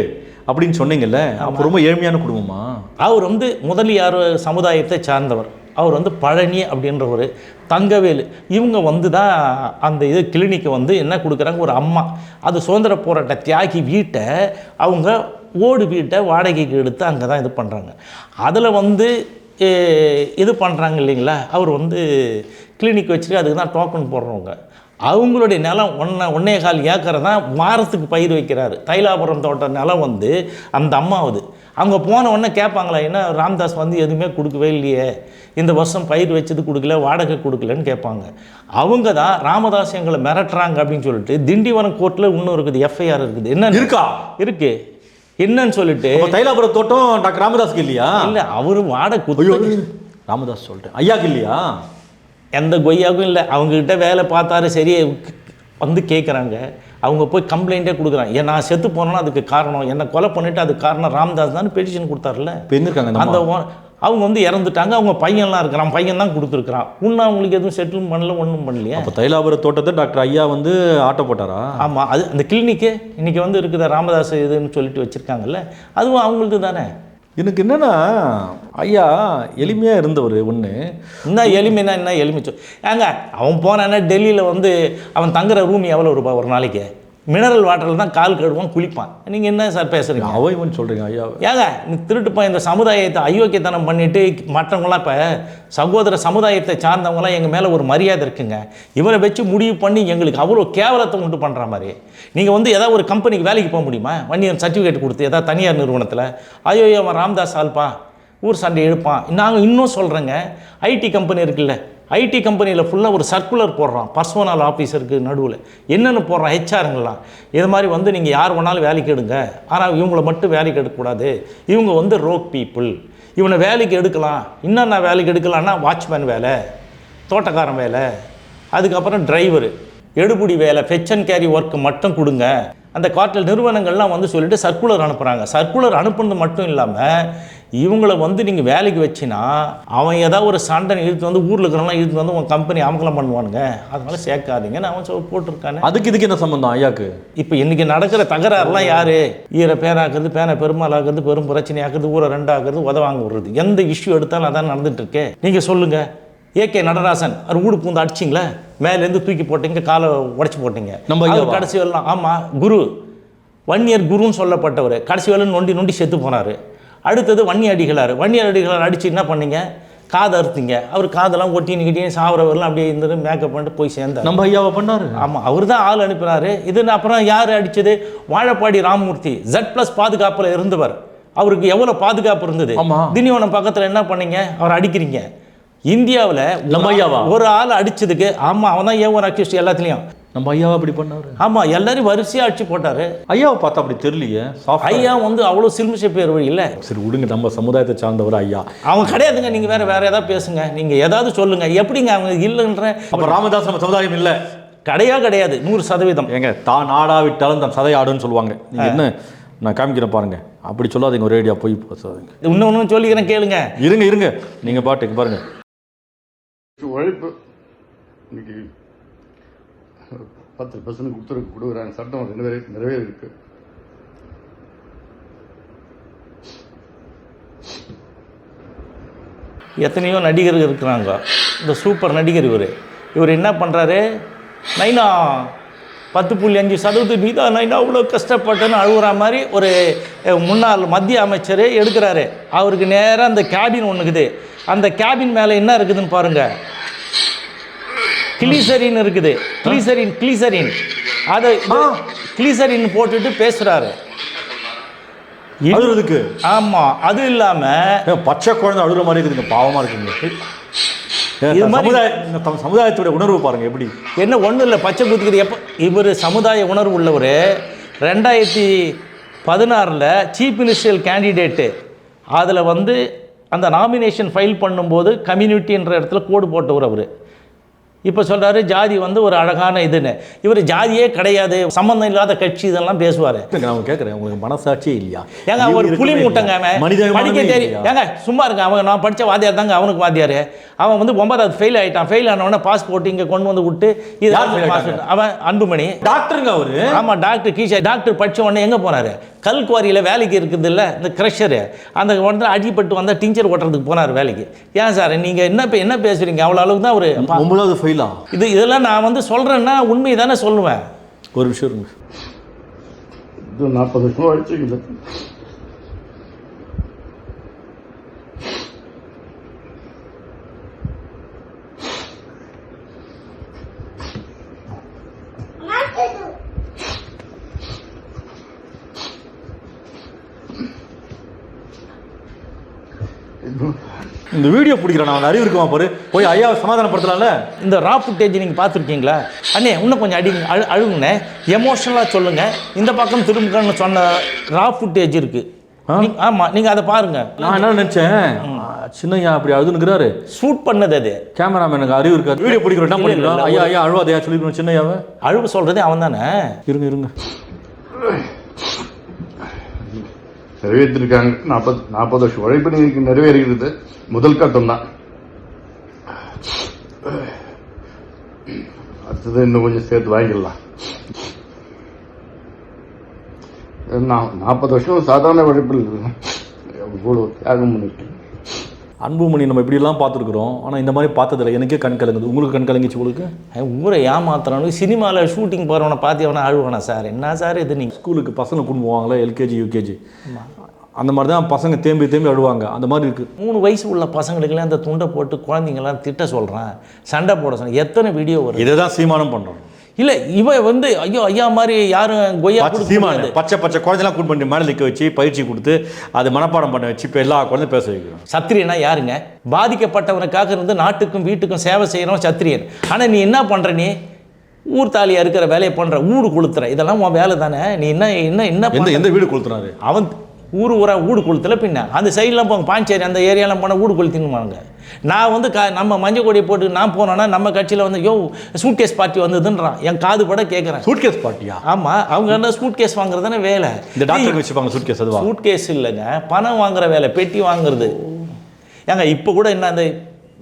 S4: அப்படின்னு சொன்னீங்கல்ல, அப்போ ரொம்ப ஏழ்மையான குடும்பமா?
S3: அவர் வந்து முதலியார் சமுதாயத்தை சார்ந்தவர். அவர் வந்து பழனி அப்படின்ற ஒரு தங்கவேலு, இவங்க வந்து தான் அந்த இது கிளினிக்கை வந்து என்ன கொடுக்குறாங்க, ஒரு அம்மா. அது சுதந்திர போராட்ட தியாகி வீட்டை அவங்க ஓடு வீட்டை வாடகைக்கு எடுத்து அங்கே தான் இது பண்ணுறாங்க. அதில் வந்து இது பண்ணுறாங்க இல்லைங்களா. அவர் வந்து கிளினிக் வச்சுட்டு அதுக்கு தான் டோக்கன் போடுறவங்க. அவங்களுடைய நிலம் 1.25 ஏக்கரை தான் வாரத்துக்கு பயிர் வைக்கிறாரு. தைலாபுரம் தோட்ட நிலம் வந்து அந்த அம்மாவது. அவங்க போன உடனே கேட்பாங்களா, என்ன ராம்தாஸ் வந்து எதுவுமே கொடுக்கவே இல்லையே, இந்த வருஷம் பயிர் வச்சது கொடுக்கல, வாடகை கொடுக்கலன்னு கேட்பாங்க. அவங்க தான் ராமதாஸ் எங்களை மிரட்டுறாங்க அப்படின்னு சொல்லிட்டு திண்டிவனம் கோர்ட்டில் இன்னும் இருக்குது, எஃப்ஐஆர் இருக்குது. என்ன
S4: இருக்கா?
S3: இருக்குது. என்னன்னு சொல்லிட்டு
S4: தைலாபுரம் தோட்டம் டாக்டர் ராமதாஸ்க்கு இல்லையா?
S3: இல்லை, அவரு வாடகை
S4: ராமதாஸ் சொல்லிட்டேன், ஐயாக்கு இல்லையா?
S3: எந்த கொய்யாவுக்கும் இல்லை. அவங்கக்கிட்ட வேலை பார்த்தாரு, சரியே வந்து கேட்குறாங்க. அவங்க போய் கம்ப்ளைண்ட்டே கொடுக்குறாங்க. ஏன் நான் செத்து போனோன்னா அதுக்கு காரணம், என்னை கொலை பண்ணிவிட்டு அதுக்கு காரணம் ராம்தாஸ் தான் பெட்டிஷன் கொடுத்தாருல. அந்த அவங்க வந்து இறந்துட்டாங்க. அவங்க பையன்லாம் இருக்கிறான், பையன் தான் கொடுத்துருக்குறான். இன்னும் அவங்களுக்கு எதுவும் செட்டிலும் பண்ணல, ஒன்றும் பண்ணலையா.
S4: அப்போ தைலாபுர தோட்டத்தை டாக்டர் ஐயா வந்து ஆட்டோ போட்டாரா?
S3: ஆமாம், அது அந்த கிளினிக்கு இன்றைக்கி வந்து இருக்குதா ராமதாஸ் இதுன்னு சொல்லிட்டு வச்சுருக்காங்கல்ல, அதுவும் அவங்களுக்கு தானே.
S4: எனக்கு என்னென்னா, ஐயா எளிமையாக இருந்தவர். ஒன்று
S3: என்ன எளிமைனா என்ன எளிமை ஏங்க, அவன் போனான்னா டெல்லியில் வந்து அவன் தங்குற ரூம் எவ்வளோ ரூபாய் ஒரு நாளைக்கு? மினரல் வாட்டரில் தான் கால் கழுவான் குளிப்பான். நீங்கள் என்ன சார் பேசுகிறீங்க?
S4: அவைவன் சொல்கிறீங்க ஐயா.
S3: ஏங்க நீ திருட்டுப்பா இந்த சமுதாயத்தை அயோக்கியத்தனம் பண்ணிவிட்டு மற்றவங்களாம் இப்போ சகோதர சமுதாயத்தை சார்ந்தவங்களாம் எங்கள் மேலே ஒரு மரியாதை இருக்குங்க. இவரை வச்சு முடிவு பண்ணி எங்களுக்கு அவ்வளோ கேவலத்தை உண்டு பண்ணுற மாதிரி நீங்கள் வந்து ஏதாவது ஒரு கம்பெனிக்கு வேலைக்கு போக முடியுமா? வண்டியன் சர்டிஃபிகேட் கொடுத்து ஏதாவது தனியார் நிறுவனத்தில் ஐயோ அவன் ராம்தாஸ் ஆல்பா ஊர் சண்டை எழுப்பான். நாங்கள் இன்னும் சொல்கிறேங்க, ஐடி கம்பெனி இருக்குல்ல, ஐடி கம்பெனியில் ஃபுல்லாக ஒரு சர்க்குலர் போடுறான் பர்சனல் ஆஃபீஸருக்கு நடுவில் என்னென்னு போடுறான் ஹெச்ஆருங்களாம். இது மாதிரி வந்து நீங்கள் யார் வேணாலும் வேலைக்கு எடுங்க, ஆனால் இவங்களை மட்டும் வேலைக்கு எடுக்கக்கூடாது, இவங்க வந்து ரோக் பீப்புள், இவனை வேலைக்கு எடுக்கலாம். இன்னும் நான் வேலைக்கு எடுக்கலான்னா வாட்ச்மேன் வேலை, தோட்டக்காரன் வேலை, அதுக்கப்புறம் டிரைவரு, எடுபுடி வேலை, ஃபெச் அண்ட் கேரி ஒர்க்கு மட்டும் கொடுங்க. அந்த கார்ட்டல் நிறுவனங்கள்லாம் வந்து சொல்லிட்டு சர்க்குலர் அனுப்புகிறாங்க. சர்க்குலர் அனுப்புனது மட்டும் இல்லாமல் இவங்கள வந்து நீங்கள் வேலைக்கு வச்சினா அவன் ஏதாவது ஒரு சண்டை இழுத்து வந்து ஊரில் இருக்கிறவங்களாம் இழுத்து வந்து உங்கள் கம்பெனி அமக்கலம் பண்ணுவானுங்க, அதனால சேர்க்காதீங்கன்னு அவன் போட்டிருக்கானே.
S4: இதுக்கு என்ன சம்பந்தம் ஐயாக்கு?
S3: இப்போ இன்றைக்கி நடக்கிற தகராறுலாம் யார்? ஈர பேராக்குறது, பேனை பெருமாள் ஆக்குறது, பெரும் பிரச்சனை ஆக்குறது, ஊரை ரெண்டாக்குறது, உதவாங்க விடுறது, எந்த இஷ்யூ எடுத்தாலும் அதான் நடந்துகிட்ருக்கு. நீங்கள் சொல்லுங்கள், ஏகே நடராசன் அவர் ஊடு பூந்து அடிச்சிங்களா, மேலேருந்து தூக்கி போட்டீங்க, காலை உடச்சி போட்டீங்க. நம்ம கடைசி வரலாம். ஆமாம், குரு வன்னியர் குருன்னு சொல்லப்பட்டவர் கடைசி வேலை நொண்டி நொண்டி செத்து போனார். அடுத்தது வன்னிய அடிகளார் அடித்து என்ன பண்ணீங்க? காதை அறுத்தீங்க. அவர் காதெல்லாம் ஒட்டின்னு கிட்டே சாவரவரெலாம் அப்படியே இருந்தது மேக்கப் பண்ணிட்டு போய் சேர்ந்தார்.
S4: நம்ம ஐயாவை பண்ணார்.
S3: ஆமாம், அவர் தான் ஆள் அனுப்பினார். இது அப்புறம் யார் அடித்தது? வாழப்பாடி ராமமூர்த்தி Z+ பாதுகாப்பில் இருந்தவர். அவருக்கு எவ்வளோ பாதுகாப்பு இருந்தது? திண்டிவனம் பக்கத்தில் என்ன பண்ணீங்க? அவர் அடிக்கிறீங்க. இந்தியாவில்
S4: நம்ம ஐயாவா
S3: ஒரு ஆள் அடித்ததுக்கு? ஆமாம், அவன் தான் ஏன் அக்யூஸ்ட் எல்லாத்துலேயும்.
S4: நம்ம ஐயாவை அப்படி பண்ணார்.
S3: ஆமாம், எல்லாரும் வரிசையாக அடிச்சு போட்டார்.
S4: ஐயாவை பார்த்தா அப்படி தெரியலையே.
S3: ஐயா வந்து அவ்வளோ சிறுமிச்ச பேர் வழி இல்லை.
S4: சரி விடுங்க, நம்ம சமுதாயத்தை சார்ந்தவர் ஐயா.
S3: அவங்க கிடையாதுங்க. நீங்கள் வேறு ஏதாவது பேசுங்க, நீங்கள் ஏதாவது சொல்லுங்கள். எப்படிங்க அவங்க இல்லைன்ற?
S4: அப்போ ராமதாஸ் நம்ம சமுதாயம் இல்லை?
S3: கிடையாது, 100%.
S4: ஏங்க தான் ஆடாவிட்டாலும் தன் சதை ஆடுன்னு சொல்லுவாங்க. நீங்கள் என்ன நான் காமிக்கிறேன் பாருங்க, அப்படி சொல்லாதீங்க, ஒரு ரேடியா போய் பேசாதீங்க.
S3: இன்னொன்று சொல்லிக்கிறேன் கேளுங்க.
S4: இருங்க நீங்கள் பாட்டுக்கு பாருங்க.
S1: உழைப்பு இன்னைக்கு 10% கொடுக்குறாங்க. சட்டம் நிறைவேறிருக்கு.
S3: எத்தனையோ நடிகர்கள் இருக்கிறாங்க. இந்த சூப்பர் நடிகர் இவர் என்ன பண்ணுறாரு? நைனா 10.5% மீதா நைனா அவ்வளோ கஷ்டப்பட்டேன்னு அழுகுற மாதிரி ஒரு முன்னாள் மத்திய அமைச்சர் எடுக்கிறாரு. அவருக்கு நேராக அந்த கேபின் ஒன்றுக்குது. அந்த கேபின் மேலே என்ன இருக்குதுன்னு பாருங்கள். கிளிசரின் இருக்குது. கிளிசரின் அதை கிளிசரின் போட்டுட்டு பேசுகிறாரு.
S4: அழுகிறதுக்கு? ஆமாம்.
S3: அது இல்லாமல்
S4: பச்சை குழந்தை அழுகிற மாதிரி இருக்குதுங்க, பாவமாக இருக்குங்க. சமுதாயத்துடைய உணர்வு பாருங்க எப்படி.
S3: என்ன ஒன்றும் இல்லை, பச்சை குத்திக்குது. எப்போ இவர் சமுதாய உணர்வு உள்ளவர் 2016 சீஃப் மினிஸ்டர் கேண்டிடேட்டு. அதில் வந்து அந்த நாமினேஷன் ஃபைல் பண்ணும்போது கம்யூனிட்டின்ற இடத்துல கோடு போட்டவர் அவர். இப்போ சொல்கிறாரு ஜாதி வந்து ஒரு அழகான இதுன்னு. இவர் ஜாதியே கிடையாது, சம்மந்தம் இல்லாத கட்சி, இதெல்லாம் பேசுவார்.
S4: நான் கேட்குறேன், உங்களுக்கு மனசாட்சியே இல்லையா?
S3: ஏங்க ஒரு புலி மூட்டைங்க அவன், படிக்க தெரியும். ஏங்க சும்மா இருக்க அவன். நான் படித்த வாத்தியார் தாங்க அவனுக்கு வாத்தியார். அவன் வந்து 9வது ஃபெயில் ஆகிட்டான். ஃபெயில் ஆனவொடனே பாஸ்போர்ட் இங்கே கொண்டு வந்து விட்டு இது அவன் அன்புமணி டாக்டருங்க அவர். ஆமாம், டாக்டர் கீஷா. டாக்டர் படித்த உடனே எங்கே போனார்? கல்குவாரியில் வேலைக்கு இருக்குது இல்லை, இந்த க்ரஷரு, அந்த உடனே அடிப்பட்டு வந்தால் டிஞ்சர் ஓட்டுறதுக்கு போனார் வேலைக்கு. ஏன் சார் நீங்கள் என்ன பேசுகிறீங்க? அவ்வளோ அளவுக்கு தான் ஒரு
S4: 9வது ஃபெயிலா?
S3: இதெல்லாம் நான் வந்து சொல்கிறேன்னா உண்மை தானே சொல்லுவேன்.
S4: ஒரு விஷயம் இருங்க,
S1: இது 40 வருஷம் ஆயிடுச்சு.
S4: இந்த வீடியோ பிடிக்கிறேன், நான் அறிவு இருக்குமா பாரு, போய் ஐயாவை சமாதானப்படுத்தலாம்ல.
S3: இந்த ரா ஃபுட்டேஜ் நீங்கள் பார்த்துருக்கீங்களா? அண்ணே இன்னும் கொஞ்சம் அழுகுண்ணே, எமோஷனலாக சொல்லுங்கள். இந்த பக்கம் திரும்புங்கன்னு சொன்ன ரா ஃபுட்டேஜ் இருக்குது. ஆமாம், நீங்கள் அதை பாருங்கள்.
S4: நான் என்ன நினச்சேன், சின்னையா அப்படி அழுதுனுக்குறாரு,
S3: ஷூட் பண்ணது அது.
S4: கேமராமேனுக்கு அறிவு இருக்காது. வீடியோ பிடிக்கிறோம் என்ன பண்ணிக்கலாம்? ஐயா அழுவாதையா சொல்லிக்கணும் சின்னையாவை.
S3: அழுவ சொல்கிறதே அவன் தானே.
S4: இருங்க
S1: நிறைவேற்றிருக்காங்க. 40 வருஷம் உழைப்பு நீங்க நிறைவேறுகிறது முதல் கட்டம் தான். அடுத்தது இன்னும் கொஞ்சம் சேர்த்து வாங்கிடலாம். 40 வருஷம் சாதாரண உழைப்பில் இவ்வளவு தியாகம் பண்ணிட்டு
S4: அன்புமணி நம்ம இப்படிலாம் பார்த்துருக்குறோம், ஆனால் இந்த மாதிரி பார்த்ததில்ல. எனக்கே கண் கலங்குது. உங்களுக்கு கண் கலங்கிச்சு? உங்களுக்கு
S3: ஊரை ஏமாத்துறானு சினிமாவில் ஷூட்டிங் போகிறவனை பார்த்து அவனை அழுவானா சார்? என்ன சார் இது? நீங்கள்
S4: ஸ்கூலுக்கு பசங்க கொண்டு போவாங்களே, எல்கேஜி யூகேஜி, அந்த மாதிரி தான் பசங்க தேம்பி அழுவாங்க. அந்த மாதிரி இருக்குது.
S3: 3 வயசு உள்ள பசங்களுக்கெல்லாம் அந்த துண்டை போட்டு குழந்தைங்களாம் திட்ட சொல்கிறான், சண்டை போட சொல்கிறேன். எத்தனை வீடியோ வரும்?
S4: இதை தான் சீமானம் பண்ணுறோம்.
S3: இல்லை இவன் வந்து ஐயோ ஐயா மாதிரி யாரும் கொய்யா
S4: சீமானு பச்சை குழந்தைலாம் கூட்டு பண்ணி மேலே நிற்க வச்சு பயிற்சி கொடுத்து அது மனப்பாடம் பண்ண வச்சு இப்போ எல்லா குழந்தையும் பேச வைக்கிறோம்.
S3: சத்திரியனா யாருங்க? பாதிக்கப்பட்டவனுக்காக இருந்து நாட்டுக்கும் வீட்டுக்கும் சேவை செய்யணும் சத்திரியன். ஆனால் நீ என்ன பண்ணுற? நீ ஊர் தாலியாக இருக்கிற வேலையை பண்ணுற, ஊடு கொளுத்துற, இதெல்லாம் உன் வேலை தானே? நீ
S4: எந்த வீடு கொளுத்துறாரு அவன்?
S3: ஊரா ஊடு கொளுத்துல. பின்ன அந்த சைட்லாம் போங்க, பாஞ்சேரி அந்த ஏரியாலாம் போனால் ஊடு கொளுத்தினுவாங்க. நான் வந்து நம்ம மஞ்சள் கொடியை போட்டு நான் போனோன்னா நம்ம கட்சியில் வந்து சூட்கேஸ் பார்ட்டி வந்ததுன்றான். என் காது பட கேட்குறேன்.
S4: சூட்கேஸ் பார்ட்டியா?
S3: ஆமாம், அவங்க என்ன சூட்கேஸ் வாங்குறது தானே வேலை.
S4: இந்த டாக்டர் வச்சுப்பாங்க சூட்கேஸ். அதுவா?
S3: சூட்கேஸ் இல்லைங்க, பணம் வாங்குற வேலை, பெட்டி வாங்குறது. ஏங்க இப்போ கூட என்ன அந்த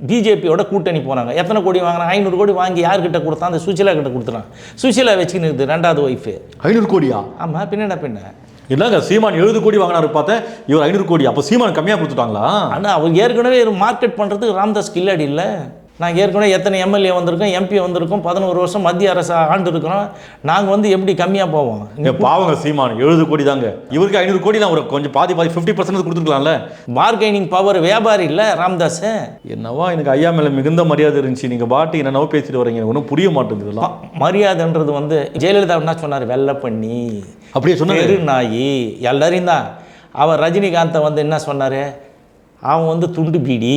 S3: பிஜேபியோட கூட்டணி போனாங்க, எத்தனை கோடி வாங்கினாங்க? 500 கோடி வாங்கி யார்கிட்ட கொடுத்தா? அந்த சுஷீலா கிட்ட கொடுத்துறான். சுஷீலா வச்சுக்கின்னு இருக்குது 2வது ஒய்ஃபு. 500
S4: கோடியா?
S3: ஆமாம், பின்ன
S4: என்னங்க சீமான் 70 கோடி வாங்கினாரு பார்த்தேன், இவர் 500 கோடி. அப்போ சீமான் கம்மியாக கொடுத்துட்டாங்களா?
S3: ஆனால் அவர் ஏற்கனவே மார்க்கெட் பண்ணுறதுக்கு ராம்தாஸ் கில்லாடி இல்லை. நான் ஏற்கனவே எத்தனை எம்எல்ஏ வந்திருக்கோம், எம்பி வந்திருக்கோம், 11 வருஷம் மத்திய அரசு ஆண்டு இருக்கிறோம். நாங்கள் வந்து எப்படி கம்மியாக போவோம்?
S4: பாவங்க சீமான் 70 கோடி தாங்க. இவருக்கு 500 கோடி தான். ஒரு கொஞ்சம் பாதி 50% கொடுத்துருக்கலாம்ல.
S3: பார்கெனிங் பவர் வியாபாரி இல்லை ராம்தாஸ்.
S4: என்னவா எனக்கு ஐயா மேலே மிகுந்த மரியாதை இருந்துச்சு, நீங்கள் பாட்டு என்னென்னவோ பேசிட்டு வரீங்க, ஒன்றும் புரிய மாட்டேங்குது.
S3: மரியாதைன்றது வந்து ஜெயலலிதா என்ன சொன்னார்? வெள்ளை பண்ணி
S4: அப்படியே சொன்னார்,
S3: நாயி எல்லாரையும் தான். அவர் ரஜினிகாந்தை வந்து என்ன சொன்னார்? அவன் வந்து துண்டு பீடி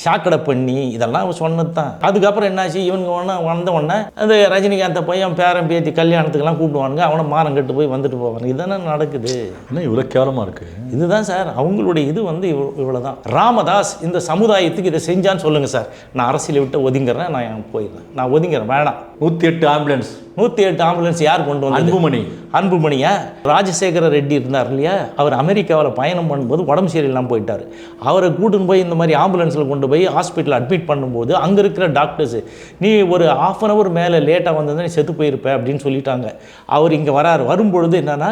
S3: சாக்கடை பண்ணி இதெல்லாம் அவன் சொன்னது தான். அதுக்கப்புறம் என்னாச்சு? இவனுங்க வந்த உடனே அந்த ரஜினிகாந்தை போய் அவன் பேரன் பேத்தி கல்யாணத்துக்கெல்லாம் கூப்பிடுவானுங்க, அவனை மானம் கட்டு போய் வந்துட்டு போவானுங்க. இதுதானே நடக்குது.
S4: என்ன இவ்வளோ கேவலமாக இருக்குது?
S3: இதுதான் சார் அவங்களுடைய இது வந்து இவ்வளோதான். ராமதாஸ் இந்த சமுதாயத்துக்கு இதை செஞ்சான்னு சொல்லுங்கள் சார். நான் அரசியலை விட்டு ஒதுங்கிறேன், நான் போயிடுறேன், நான் ஒதுங்கிறேன், வேணாம்.
S4: 108 ஆம்புலன்ஸ்
S3: 108 ஆம்புலன்ஸ் யார் கொண்டு வந்து? அன்புமணியா? ராஜசேகர ரெட்டி இருந்தார் இல்லையா, அவர் அமெரிக்காவில் பயணம் பண்ணும்போது உடம்பு சரியில்லாமல் போயிட்டார். அவரை கூட்டுன்னு போய் இந்த மாதிரி ஆம்புலன்ஸில் கொண்டு போய் ஹாஸ்பிட்டல் அட்மிட் பண்ணும்போது அங்கே இருக்கிற டாக்டர்ஸு, நீ ஒரு 1/2 hour மேலே லேட்டாக வந்ததுன்னா நீ செத்து போயிருப்ப அப்படின்னு சொல்லிட்டாங்க. அவர் இங்கே வரும்பொழுது என்னென்னா,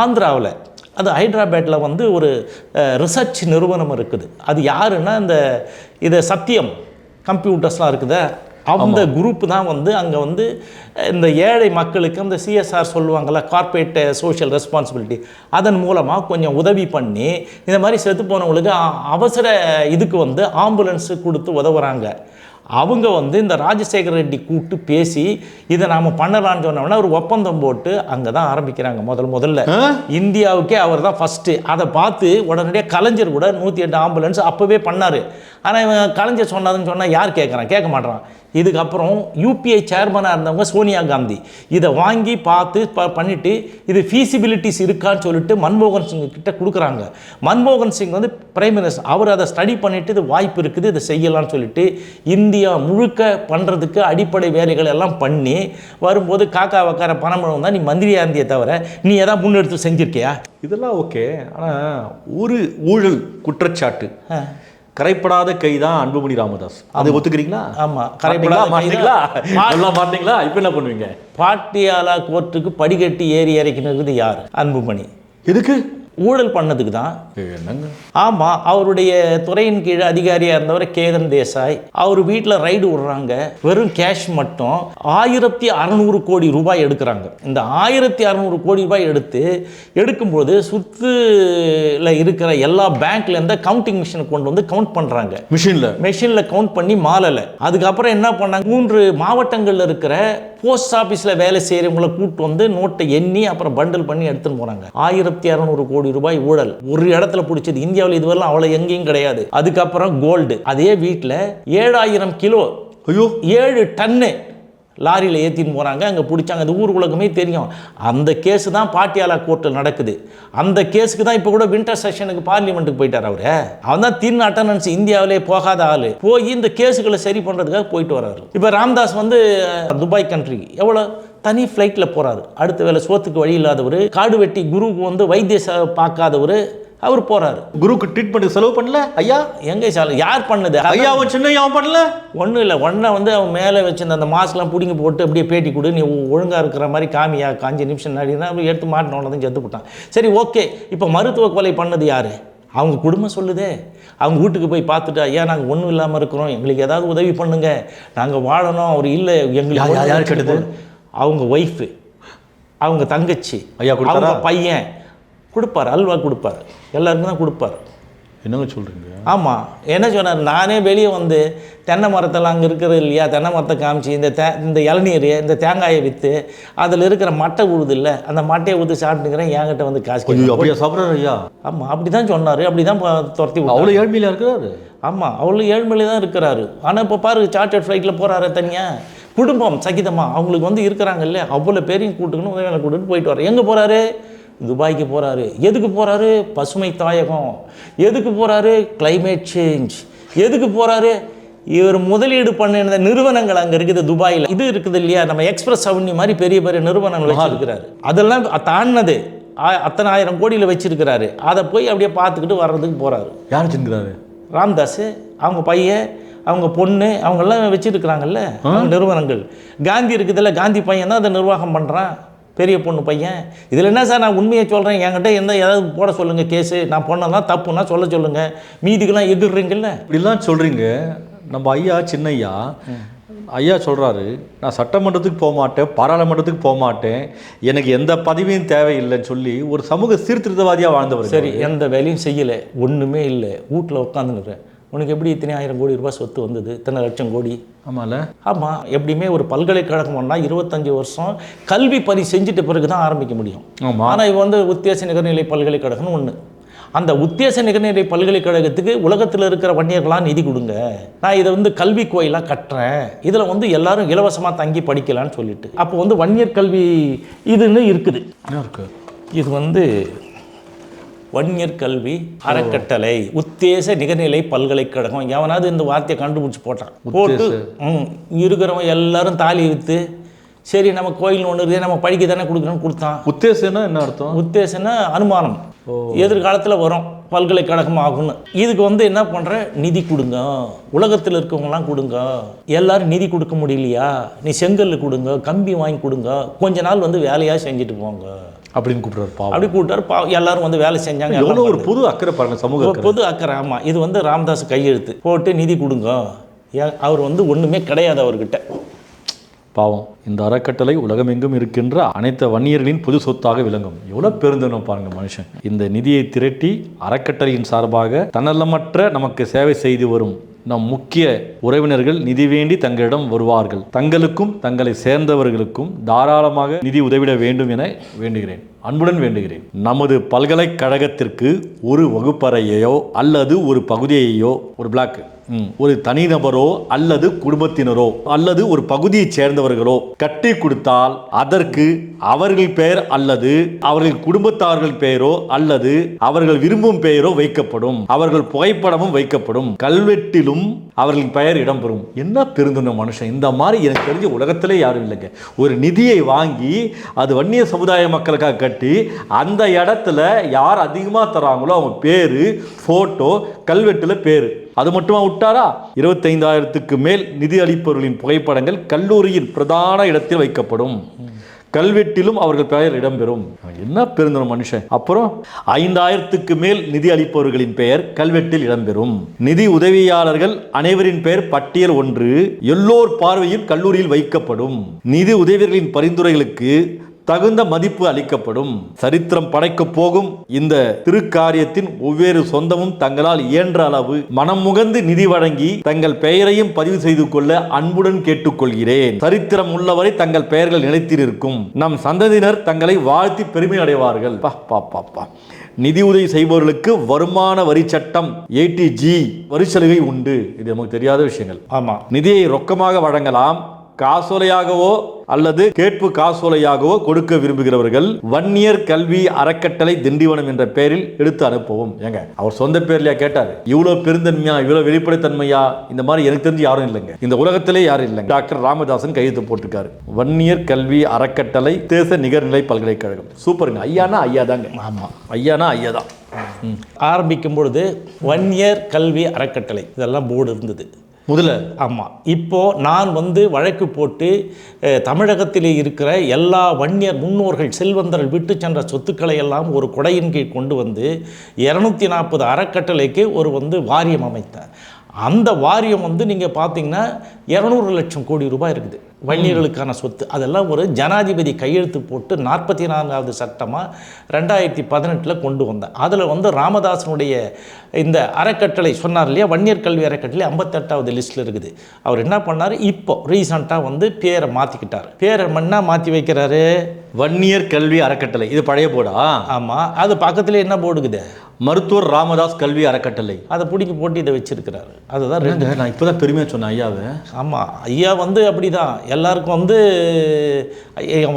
S3: ஆந்திராவில் அது ஹைதராபாத்தில் வந்து ஒரு ரிசர்ச் நிறுவனம் இருக்குது. அது யாருன்னா இந்த சத்தியம் கம்ப்யூட்டர்ஸ்லாம் இருக்குதா, அந்த குரூப் தான் வந்து அங்கே வந்து இந்த ஏழை மக்களுக்கு அந்த சிஎஸ்ஆர் சொல்லுவாங்கள்ல, கார்ப்பரேட் சோஷியல் ரெஸ்பான்சிபிலிட்டி, அதன் மூலமாக கொஞ்சம் உதவி பண்ணி இந்த மாதிரி செத்து போனவங்களுக்கு அவசர இதுக்கு வந்து ஆம்புலன்ஸு கொடுத்து உதவுறாங்க. அவங்க வந்து இந்த ராஜசேகர ரெட்டி கூப்பிட்டு பேசி இதை நாம் பண்ணலான்னு சொன்னோம்னா ஒரு ஒப்பந்தம் போட்டு அங்கே தான் ஆரம்பிக்கிறாங்க. முதல்ல இந்தியாவுக்கே அவர் தான் ஃபஸ்ட்டு. அதை பார்த்து உடனடியாக கலைஞர் கூட 108 ஆம்புலன்ஸ் அப்போவே பண்ணார். ஆனால் இவன் கலைஞர் சொன்னதுன்னு சொன்னால் யார் கேட்க மாட்டான். இதுக்கப்புறம் யூபிஐ சேர்மனாக இருந்தவங்க சோனியா காந்தி இதை வாங்கி பார்த்து பண்ணிவிட்டு இது ஃபீசிபிலிட்டிஸ் இருக்கான்னு சொல்லிட்டு மன்மோகன் சிங் கிட்ட கொடுக்குறாங்க. மன்மோகன் சிங் வந்து பிரைம் மினிஸ்டர், அவர் அதை ஸ்டடி பண்ணிவிட்டு இது வாய்ப்பு இருக்குது, இதை செய்யலான்னு சொல்லிட்டு இந்தியா முழுக்க பண்ணுறதுக்கு அடிப்படை வேலைகள் எல்லாம் பண்ணி வரும்போது காக்கா வக்கார பணம் தான் நீ மந்திரியாக இருந்தியே தவிர நீ எதாவது முன்னெடுத்து செஞ்சுருக்கியா?
S4: இதெல்லாம் ஓகே. ஆனால் ஒரு ஊழல் குற்றச்சாட்டு கரைப்படாத கை தான் அன்புமணி ராமதாஸ். அதை ஒத்துக்கிறீங்களா?
S3: ஆமாம், கரைப்படாத மாட்டீங்களா?
S4: இப்போ என்ன பண்ணுவீங்க?
S3: பாட்டியாலா கோர்ட்டுக்கு படிக்கட்டி ஏறி இறக்கினது யார்? அன்புமணி.
S4: எதுக்கு?
S3: ஊழல் பண்ணதுக்கு தான்.
S4: என்னங்க?
S3: ஆமாம், அவருடைய துறையின் கீழே அதிகாரியாக இருந்தவர் கேதன் தேசாய். அவர் வீட்டில் ரைடு விடுறாங்க, வெறும் கேஷ் மட்டும் 1600 கோடி ரூபாய் எடுக்கிறாங்க. இந்த 1600 கோடி ரூபாய் எடுக்கும்போது சுற்றுல இருக்கிற எல்லா பேங்க்லேருந்து கவுண்டிங் மிஷினை கொண்டு வந்து கவுண்ட் பண்ணுறாங்க. மிஷினில் கவுண்ட் பண்ணி மாலலை. அதுக்கப்புறம் என்ன பண்ணாங்க, 3 மாவட்டங்களில் இருக்கிற போஸ்ட் ஆஃபீஸில் வேலை செய்கிறவங்களை கூப்பிட்டு வந்து நோட்டை எண்ணி அப்புறம் பண்டில் பண்ணி எடுத்துன்னு போகிறாங்க. 1600 கோடி ரூபாய் ஊழல் ஒரு இடத்துல பிடிச்சது. இந்தியாவில் இதுவரையும் அவ்வளோ எங்கேயும் கிடையாது. அதுக்கப்புறம் கோல்டு, அதே வீட்டில் 7000 கிலோ, 7 டன்னு லாரியில் ஏற்றின்னு போகிறாங்க, அங்கே பிடிச்சாங்க. அது ஊர் உலகமே தெரியும். அந்த கேஸு தான் பாட்டியாலா கோர்ட்டில் நடக்குது. அந்த கேஸுக்கு தான் இப்போ கூட வின்டர் செஷனுக்கு பார்லிமெண்ட்டுக்கு போயிட்டார். அவன் தான் தின் அட்டண்டன்ஸ் இந்தியாவிலே போகாத ஆள், போய் இந்த கேஸுகளை சரி பண்ணுறதுக்காக போயிட்டு வர்றாரு. இப்போ ராம்தாஸ் வந்து துபாய் கண்ட்ரி எவ்வளோ தனி ஃப்ளைட்டில் போகிறாரு. அடுத்த வேலை சோத்துக்கு வழி இல்லாதவர், காடு வெட்டி குருவுக்கு வந்து வைத்திய பார்க்காதவர், அவர் போறாரு.
S4: குருக்கு ட்ரீட்மெண்ட் செலவு பண்ணல ஐயா?
S3: எங்கே சார் யார் பண்ணது?
S4: ஐயா அவன் சின்ன அவன் பண்ணல.
S3: ஒன்றும் இல்லை, ஒன்றை வந்து அவன் மேலே வச்சிருந்த அந்த மாஸ்க்லாம் பிடிங்கி போட்டு அப்படியே பேட்டி கொடு, நீ ஒழுங்காக இருக்கிற மாதிரி காமியா 5 நிமிஷம் நடினா எடுத்து மாட்டினோன்னு தான் செத்து போட்டான். சரி ஓகே, இப்போ மருத்துவ கொலை பண்ணது யார்? அவங்க குடும்பம் சொல்லுதே. அவங்க வீட்டுக்கு போய் பார்த்துட்டு, ஐயா நாங்கள் ஒன்றும் இல்லாமல் இருக்கிறோம், எங்களுக்கு ஏதாவது உதவி பண்ணுங்க, நாங்கள் வாழணும். அவர் இல்லை எங்களுக்கு
S4: யார் கேட்டது?
S3: அவங்க ஒய்ஃபு, அவங்க தங்கச்சி,
S4: ஐயா
S3: அவங்க பையன் கொடுப்பார், அல்வா கொடுப்பார், எல்லாருக்கும் தான் கொடுப்பார்.
S4: என்னங்க சொல்கிறீங்க?
S3: ஆமாம். என்ன சொன்னார், நானே வெளியே வந்து தென்னை மரத்தெல்லாம் அங்கே இருக்கிறது இல்லையா, தென்னை மரத்தை காமிச்சு இந்த இளநீர் இந்த தேங்காயை விற்று அதில் இருக்கிற மட்டை உழுது இல்லை, அந்த மட்டையை ஊற்றி சாப்பிட்டுக்கிறேன், என்கிட்ட வந்து காசு
S4: அப்படியே சாப்பிட்றாரு ஐயா?
S3: ஆமாம், அப்படி தான் சொன்னார். அப்படி தான் துரத்தி விட்டார்.
S4: அவ்வளோ ஏழ்மையில இருக்கிறாரு?
S3: ஆமாம், அவ்வளோ ஏழ்மையில தான் இருக்கிறாரு. ஆனால் இப்போ பாரு, சார்ட்டர்ட் ஃப்ளைட்டில் போகிறாரு தனியாக, குடும்பம் சகிதமாக அவங்களுக்கு வந்து இருக்கிறாங்க இல்லையா, அவ்வளோ பேரையும் கூட்டுக்கணும், உதவியாளர் கூட்டுன்னு போயிட்டு வர. எங்கே போகிறாரு? துபாய்க்கு போகிறாரு. எதுக்கு போகிறாரு? பசுமை தாயகம். எதுக்கு போகிறாரு? Climate change. எதுக்கு போகிறாரு? இவர் முதலீடு பண்ணின நிறுவனங்கள் அங்கே இருக்குது துபாயில். இது இருக்குது இல்லையா, நம்ம எக்ஸ்பிரஸ் அவென்யூ மாதிரி பெரிய பெரிய நிறுவனங்கள் வச்சுருக்கிறாரு. அதெல்லாம் தாண்டினது அத்தனை 1000 கோடியில் வச்சிருக்கிறாரு. அதை போய் அப்படியே பார்த்துக்கிட்டு வர்றதுக்கு போகிறாரு.
S4: யார் வச்சுருக்கிறாரு?
S3: ராம்தாஸ், அவங்க பையன், அவங்க பொண்ணு, அவங்கெல்லாம் வச்சுருக்கிறாங்கல்ல நிறுவனங்கள். காந்தி இருக்குதுல்ல, காந்தி பையன் தான் அதை நிர்வாகம் பண்ணுறான், பெரிய பொண்ணு பையன். இதில் என்ன சார், நான் உண்மையை சொல்கிறேன், என்கிட்ட ஏதாவது போட சொல்லுங்கள் கேஸு, நான் பொண்ணெல்லாம் தப்புன்னா சொல்ல சொல்லுங்கள், மீதிக்கெல்லாம் எதிர்றீங்கல்ல.
S4: இப்படிலாம் சொல்கிறீங்க. நம்ம ஐயா சின்ன ஐயா சொல்கிறாரு, நான் சட்டமன்றத்துக்கு போக மாட்டேன், பாராளுமன்றத்துக்கு போக மாட்டேன், எனக்கு எந்த பதவியும் தேவையில்லைன்னு சொல்லி ஒரு சமூக சீர்திருத்தவாதியாக வாழ்ந்தவர்.
S3: சரி, எந்த வேலையும் செய்யலை, ஒன்றுமே இல்லை, வீட்டில் உட்காந்துக்கிறேன். உனக்கு எப்படி இத்தனை 1000 கோடி ரூபாய் சொத்து வந்தது, இத்தனை லட்சம் கோடி?
S4: ஆமாம்ல.
S3: ஆமாம். எப்படியுமே ஒரு பல்கலைக்கழகம் ஒன்றா 25 வருஷம் கல்வி பணி செஞ்சுட்ட பிறகு தான் ஆரம்பிக்க முடியும்.
S4: ஆமாம்.
S3: ஆனால் இவன் வந்து உத்தேச நிகர்நிலை பல்கலைக்கழகம்னு ஒன்று. அந்த உத்தேச நிகர்நிலை பல்கலைக்கழகத்துக்கு உலகத்தில் இருக்கிற வன்னியர்களாம் நிதி கொடுங்க, நான் இதை வந்து கல்வி கோயிலாக கட்டுறேன், இதில் வந்து எல்லாரும் இலவசமாக தங்கி படிக்கலான்னு சொல்லிட்டு. அப்போ வந்து வன்னியர் கல்வி இதுன்னு இருக்குது. இது வந்து வன்னியர் கல்வி அறக்கட்டளை உத்தேச நிகர்நிலை பல்கலைக்கழகம். எவனாவது இந்த வார்த்தையை கண்டுபிடிச்சி போட்டான். போட்டு இருக்கிறவங்க எல்லாரும் தாலி விற்று, சரி நம்ம கோயில் ஒன்று இருக்குது, நம்ம படிக்க தானே கொடுக்குறோன்னு கொடுத்தான்.
S4: உத்தேசம்னா என்ன அர்த்தம்?
S3: உத்தேசம்னா அனுமானம், எதிர்காலத்தில் வரும் பல்கலைக்கழகம் ஆகும்னு. இதுக்கு வந்து என்ன பண்ணுற, நிதி கொடுங்க, உலகத்தில் இருக்கவங்களாம் கொடுங்க. எல்லாரும் நிதி கொடுக்க முடியலையா, நீ செங்கல் கொடுங்க, கம்பி வாங்கி கொடுங்க, கொஞ்ச நாள் வந்து வேலையாக செஞ்சுட்டு போங்க
S4: அப்படின்னு கூப்பிட்றாரு.
S3: அப்படி கூப்பிட்டாரு. எல்லாரும் வந்து வேலை செஞ்சாங்க.
S4: எவ்வளோ ஒரு புது அக்கறை பாருங்க, சமூக
S3: பொது அக்கறை. ஆமாம். இது வந்து ராமதாஸ் கையெழுத்து போட்டு நிதி கொடுங்க. அவர் வந்து ஒன்றுமே கிடையாது அவர்கிட்ட.
S4: பாவம். இந்த அறக்கட்டளை உலகமெங்கும் இருக்கின்ற அனைத்து வன்னியர்களின் பொது சொத்தாக விளங்கும். எவ்வளோ பெருந்தனம் பாருங்க மனுஷன். இந்த நிதியை திரட்டி அறக்கட்டளையின் சார்பாக தன்னலமற்ற நமக்கு சேவை செய்து வரும் நம் முக்கிய உறவினர்கள் நிதி வேண்டி தங்களிடம் வருவார்கள். தங்களுக்கும் தங்களை சேர்ந்தவர்களுக்கும் தாராளமாக நிதி உதவிட வேண்டும் என வேண்டுகிறேன், அன்புடன் வேண்டுகிறேன். நமது பல்கலைக்கழகத்திற்கு ஒரு வகுப்பறையோ அல்லது ஒரு பகுதியையோ, ஒரு பிளாக், ஒரு தனிநபரோ அல்லது குடும்பத்தினரோ அல்லது ஒரு பகுதியைச் சேர்ந்தவர்களோ கட்டி கொடுத்தால் அதற்கு அவர்கள் பெயர் அல்லது அவர்கள் குடும்பத்தார்கள் பெயரோ அல்லது அவர்கள் விரும்பும் பெயரோ வைக்கப்படும். அவர்கள் புகைப்படமும் வைக்கப்படும். கல்வெட்டிலும் அவர்களின் பெயர் இடம்பெறும். என்ன பெருந்துன மனுஷன். இந்த மாதிரி எனக்கு தெரிஞ்ச உலகத்திலே யாரும் இல்லைங்க. ஒரு நிதியை வாங்கி அது வன்னிய சமுதாய மக்களுக்காக கட்டி அந்த இடத்துல யார் அதிகமாக தராங்களோ அவங்க பேரு, போட்டோ, கல்வெட்டில் பேரு. அது மட்டுமா விட்டாரா, 25,000க்கு மேல் நிதி அளிப்பவர்களின் புகைப்படங்கள் கல்லூரியின் பிரதான இடத்தில் வைக்கப்படும். கல்வெட்டிலும் அவர்கள் பெயர் இடம்பெறும். என்ன பெருந்தன மனுஷன். அப்புறம் 5,000க்கு மேல் நிதி அளிப்பவர்களின் பெயர் கல்வெட்டில் இடம்பெறும். நிதி உதவியாளர்கள் அனைவரின் பெயர் பட்டியல் ஒன்று எல்லோர் பார்வையில் கல்லூரியில் வைக்கப்படும். நிதி உதவியாளர்களின் பரிந்துரைகளுக்கு தகுந்த மதிப்பு அளிக்கப்படும். சரித்திரம் படைக்க போகும் இந்த திருக்காரியத்தின் ஒவ்வொரு சொந்தமும் தங்களால் இயன்ற அளவு மனம் முகந்து நிதி வழங்கி தங்கள் பெயரையும் பதிவு செய்து கொள்ள அன்புடன் கேட்டுக்கொள்கிறேன். சரித்திரம் உள்ளவரை தங்கள் பெயர்கள் நிலைத்திருக்கும். நம் சந்ததியினர் தங்களை வாழ்த்தி பெருமை அடைவார்கள். நிதி உதவி செய்பவர்களுக்கு வருமான வரி சட்டம் 80G வரி சலுகை உண்டு. இது நமக்கு தெரியாத விஷயங்கள். ஆமா, நிதியை ரொக்கமாக வழங்கலாம், காசோலையாகவோ அல்லது கேட்பு காசோலையாகவோ கொடுக்க விரும்புகிறவர்கள் வன்னியர் கல்வி அறக்கட்டளை திண்டிவனம் என்ற பெயரில் எடுத்து அனுப்பவும். ஏங்க, அவர் சொந்த பேர்லயா கேட்டாரு? இவ்வளவு பெருந்தன்மையா, இவ்வளவு வெளிப்படைத்தன்மையா? இந்த மாதிரி எனக்கு தெரிஞ்சு யாரும் இல்லைங்க, இந்த உலகத்திலே யாரும் இல்லைங்க. டாக்டர் ராமதாசன் கையெழுத்து போட்டிருக்காரு. வன்னியர் கல்வி அறக்கட்டளை தேச நிகர்நிலை பல்கலைக்கழகம். சூப்பருங்க. ஐயானா ஐயா தாங்க. ஆமா, ஐயானா ஐயா தான்.
S3: ஆரம்பிக்கும் பொழுது வன்னியர் கல்வி அறக்கட்டளை இதெல்லாம் போர்டு இருந்தது.
S4: முதல்ல.
S3: ஆமாம். இப்போது நான் வந்து வழக்கு போட்டு தமிழகத்திலே இருக்கிற எல்லா வன்னியர் முன்னோர்கள் செல்வந்தர்கள் விட்டு சென்ற சொத்துக்களை எல்லாம் ஒரு குடையின் கீழ் கொண்டு வந்து 240 அறக்கட்டளைக்கு ஒரு வந்து வாரியம் அமைத்தேன். அந்த வாரியம் வந்து நீங்கள் பார்த்தீங்கன்னா 200 லட்சம் கோடி ரூபாய் இருக்குது வன்னியர்களுக்கான சொத்து. அதெல்லாம் ஒரு ஜனாதிபதி கையெழுத்து போட்டு 44வது சட்டமாக 2018 கொண்டு வந்தேன். அதில் வந்து ராமதாசனுடைய இந்த அறக்கட்டளை சொன்னார் இல்லையா, வன்னியர் கல்வி அறக்கட்டளை 58வது லிஸ்ட்டில் இருக்குது. அவர் என்ன பண்ணார், இப்போ ரீசண்டாக வந்து பேரை மாற்றிக்கிட்டார். பேரை என்ன மாற்றி வைக்கிறாரு,
S4: வன்னியர் கல்வி அறக்கட்டளை. இது பழைய போர்டா?
S3: ஆமாம். அது பக்கத்தில் என்ன போர்டுக்குது,
S4: மருத்துவர் ராமதாஸ் கல்வி அறக்கட்டளை.
S3: அதை பிடிக்கி போட்டு இதை வச்சிருக்கிறாரு. அதுதான் ரெண்டு.
S4: நான் இப்போ தான் பெருமையாக சொன்னேன் ஐயாவை.
S3: ஆமாம், ஐயா வந்து அப்படி தான் எல்லாருக்கும் வந்து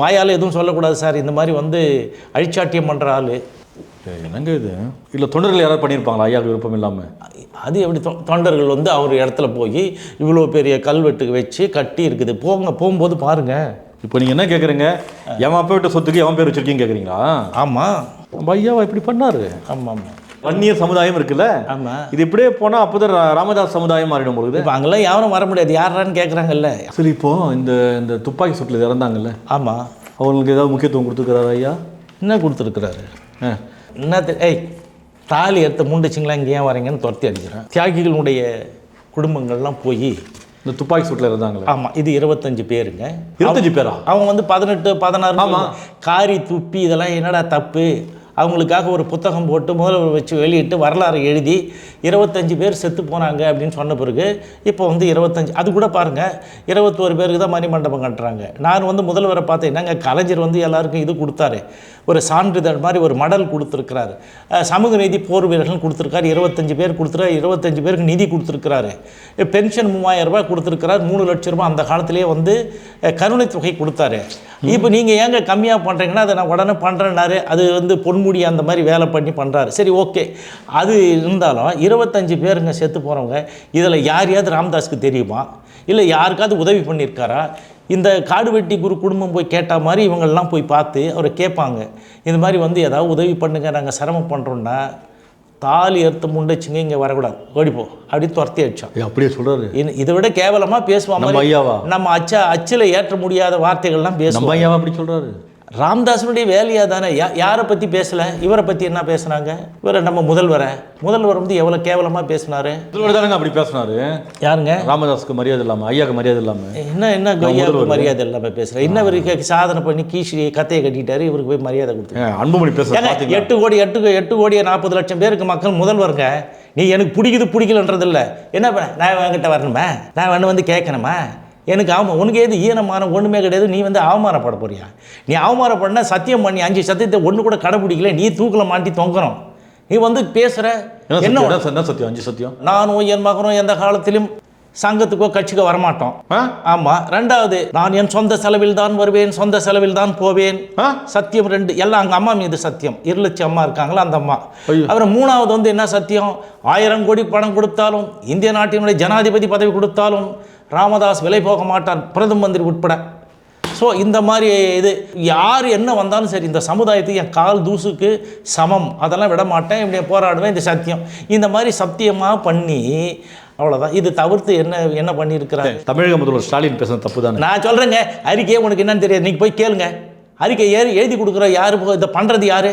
S3: வாயால் எதுவும் சொல்லக்கூடாது சார், இந்த மாதிரி வந்து அழிச்சாட்டியம் பண்ணுற ஆள்.
S4: என்னங்க இது? இல்லை தொண்டர்கள் யாராவது பண்ணியிருப்பாங்களா ஐயா விருப்பம் இல்லாமல்?
S3: அது எப்படி தொண்டர்கள் வந்து அவர் இடத்துல போய் இவ்வளோ பெரிய கல்வெட்டு வச்சு கட்டி இருக்குது, போகும்போது பாருங்கள்.
S4: இப்போ நீங்கள் என்ன கேட்குறீங்க, எவன் அப்பா விட்ட சொத்துக்கு எவன் பேர் வச்சிருக்கீங்க கேட்குறீங்களா?
S3: ஆமாம்.
S4: நம்ம ஐயாவா இப்படி பண்ணார்?
S3: ஆமாம் ஆமாம்.
S4: வன்னியர் சமுதாயம் இருக்குல்ல,
S3: ஆமாம்.
S4: இது இப்படியே போனால் அப்போ தான் ராமதாஸ் சமுதாயம் மாறிடும் பொழுது.
S3: இப்போ அங்கெல்லாம் யாரும் வர முடியாது, யாரான்னு கேட்குறாங்கல்ல.
S4: சரி, இப்போது இந்த துப்பாக்கி சூட்டில் இறந்தாங்கல்ல,
S3: ஆமாம்,
S4: அவங்களுக்கு ஏதாவது முக்கியத்துவம் கொடுத்துருக்காரு ஐயா?
S3: என்ன கொடுத்துருக்குறாரு? என்ன தாலி எடுத்து முண்டுச்சிங்களா, இங்கே ஏன் வரீங்கன்னு துரத்தி அடிக்கிறேன். தியாகிகளுடைய குடும்பங்கள்லாம் போய்
S4: இந்த துப்பாக்கி சூட்டில் இருந்தாங்களே.
S3: ஆமாம், இது 25 பேருங்க.
S4: 25 பேரா?
S3: அவங்க வந்து 18 16
S4: ஆமாம்.
S3: காரி துப்பி இதெல்லாம் என்னடா தப்பு, அவங்களுக்காக ஒரு புத்தகம் போட்டு முதல்வர் வச்சு வெளியிட்டு வரலாறு எழுதி 25 பேர் செத்து போனாங்க அப்படின்னு சொன்ன பிறகு இப்போ வந்து 25, அது கூட பாருங்கள் 21 பேருக்கு தான் மணிமண்டபம் கட்டுறாங்க. நான் வந்து முதல்வரை பார்த்தேன், என்னங்க கலைஞர் வந்து எல்லாருக்கும் இது கொடுத்தாரு, ஒரு சான்றிதழ் மாதிரி ஒரு மடல் கொடுத்துருக்கிறாரு, சமூக நீதி போர் வீரர்கள் கொடுத்துருக்காரு, 25 பேர் கொடுத்துருக்காரு, 25 பேருக்கு நிதி கொடுத்துருக்கிறாரு, பென்ஷன் 3000 ரூபாய் கொடுத்துருக்கிறார், 3 லட்சம் ரூபாய் அந்த காலத்திலே வந்து கருணை தொகை கொடுத்தாரு. இப்போ நீங்கள் ஏங்க கம்மியாக பண்ணுறீங்கன்னா அதை நான் உடனே பண்ணுறேன்னாரு. அது வந்து பொன்முடி அந்த மாதிரி வேலை பண்ணி பண்ணுறாரு. சரி, ஓகே. அது இருந்தாலும் 25 பேருங்க செத்து போகிறவங்க, இதில் யாரையாவது ராமதாஸுக்கு தெரியுமா, இல்லை யாருக்காவது உதவி பண்ணியிருக்காரா? இந்த காடு வெட்டி குரு குடும்பம் போய் கேட்டால் மாதிரி இவங்கள்லாம் போய் பார்த்து அவரை கேட்பாங்க, இந்த மாதிரி வந்து ஏதாவது உதவி பண்ணுங்க, நாங்கள் சிரமம் பண்ணுறோன்னா தாலி எடுத்து முண்டச்சுங்க, இங்கே வரக்கூடாது, ஓடிப்போ அப்படின்னு துரத்தி அடிச்சோம்.
S4: அப்படியே சொல்கிறாரு.
S3: இதை விட கேவலமாக பேசுவாங்க ஐயாவா. நம்ம அச்சில் ஏற்ற முடியாத வார்த்தைகள்லாம் பேசுவோம்.
S4: ஐயாவா அப்படி சொல்கிறாரு.
S3: ராமதாஸனுடைய வேலையாக தானே. யாரை பற்றி பேசலை, இவரை பற்றி என்ன பேசுனாங்க? இவரை நம்ம முதல்வர் வந்து எவ்வளோ கேவலமாக பேசினாரு.
S4: முதல்வர் தானங்க அப்படி பேசினாரு.
S3: யாருங்க?
S4: ராமதாஸுக்கு மரியாதை இல்லாமல், ஐயாவுக்கு மரியாதை இல்லாமல்.
S3: என்ன ஐயாவுக்கு மரியாதை இல்லாமல் பேசுகிறேன்? என்ன இவருக்கு சாதனை பண்ணி கீழ்ச்சி கத்தையை கட்டிட்டாரு, இவருக்கு போய் மரியாதை கொடுத்து
S4: அன்புமணி பேசுகிறாங்க.
S3: 8 கோடி 40 லட்சம் பேருக்கு மக்கள் முதல்வருங்க. நீ எனக்கு பிடிக்கலன்றது இல்லை. என்ன பண்ண, நான் என்கிட்ட வரணுமா, நான் வந்து கேட்கணுமா, எனக்கு உனக்கு எது ஈனமான ஒன்றுமே கிடையாது, நீ வந்து அவமானப்பட போறியா? நீ அவமானப்படனா சத்தியம் பண்ணி 5 சத்தியத்தை ஒன்று கூட கடைப்பிடிக்கல, நீ தூக்கில் மாட்டி தொங்கணும். நீ வந்து பேசுகிற
S4: என்ன சத்தியம்? 5 சத்தியம்.
S3: நானும் என் மகனும் எந்த காலத்திலும் சங்கத்துக்கோ கட்சிக்கோ வரமாட்டோம். ஆமாம். 2வது, நான் என் சொந்த செலவில் தான் வருவேன், சொந்த செலவில் தான் போவேன். சத்தியம் 2. எல்லாம் அங்கே அம்மா மீது சத்தியம். 2 லட்சம் அம்மா இருக்காங்களா அந்த அம்மா. அப்புறம் 3வது வந்து என்ன சத்தியம், 1000 கோடி பணம் கொடுத்தாலும், இந்திய நாட்டினுடைய ஜனாதிபதி பதவி கொடுத்தாலும் ராமதாஸ் விலை போக மாட்டார், பிரதம மந்திரி உட்பட. ஸோ இந்த மாதிரி இது யார் என்ன வந்தாலும் சரி, இந்த சமுதாயத்துக்கு என் கால் தூசுக்கு சமம், அதெல்லாம் விட மாட்டேன், இப்படி போராடுவேன், இந்த சத்தியம், இந்த மாதிரி சத்தியமாக பண்ணி அவ்வளோதான். இது தவிர்த்து என்ன பண்ணியிருக்கிறாங்க?
S4: தமிழக முதல்வர் ஸ்டாலின் பேசுறது தப்பு தானே.
S3: நான் சொல்கிறேங்க, அறிக்கையே உனக்கு என்னன்னு தெரியாது, நீங்கள் போய் கேளுங்க. அறிக்கை எழுதி கொடுக்குற யார், இதை பண்ணுறது யார்?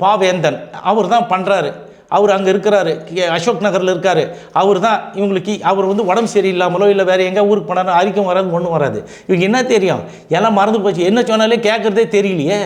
S3: பாவேந்தன். அவர் தான் பண்ணுறாரு. அவர் அங்கே இருக்கிறாரு, அசோக் நகரில் இருக்கார். அவர் தான் இவங்களுக்கு, அவர் வந்து உடம்பு சரியில்லாமலோ இல்லை வேறு எங்கே ஊருக்கு போனாலும் அறிக்கை வராது, ஒன்றும் வராது. இவங்க என்ன தெரியும், எல்லாம் மறந்து போச்சு, என்ன சொன்னாலே கேட்குறதே தெரியலையே.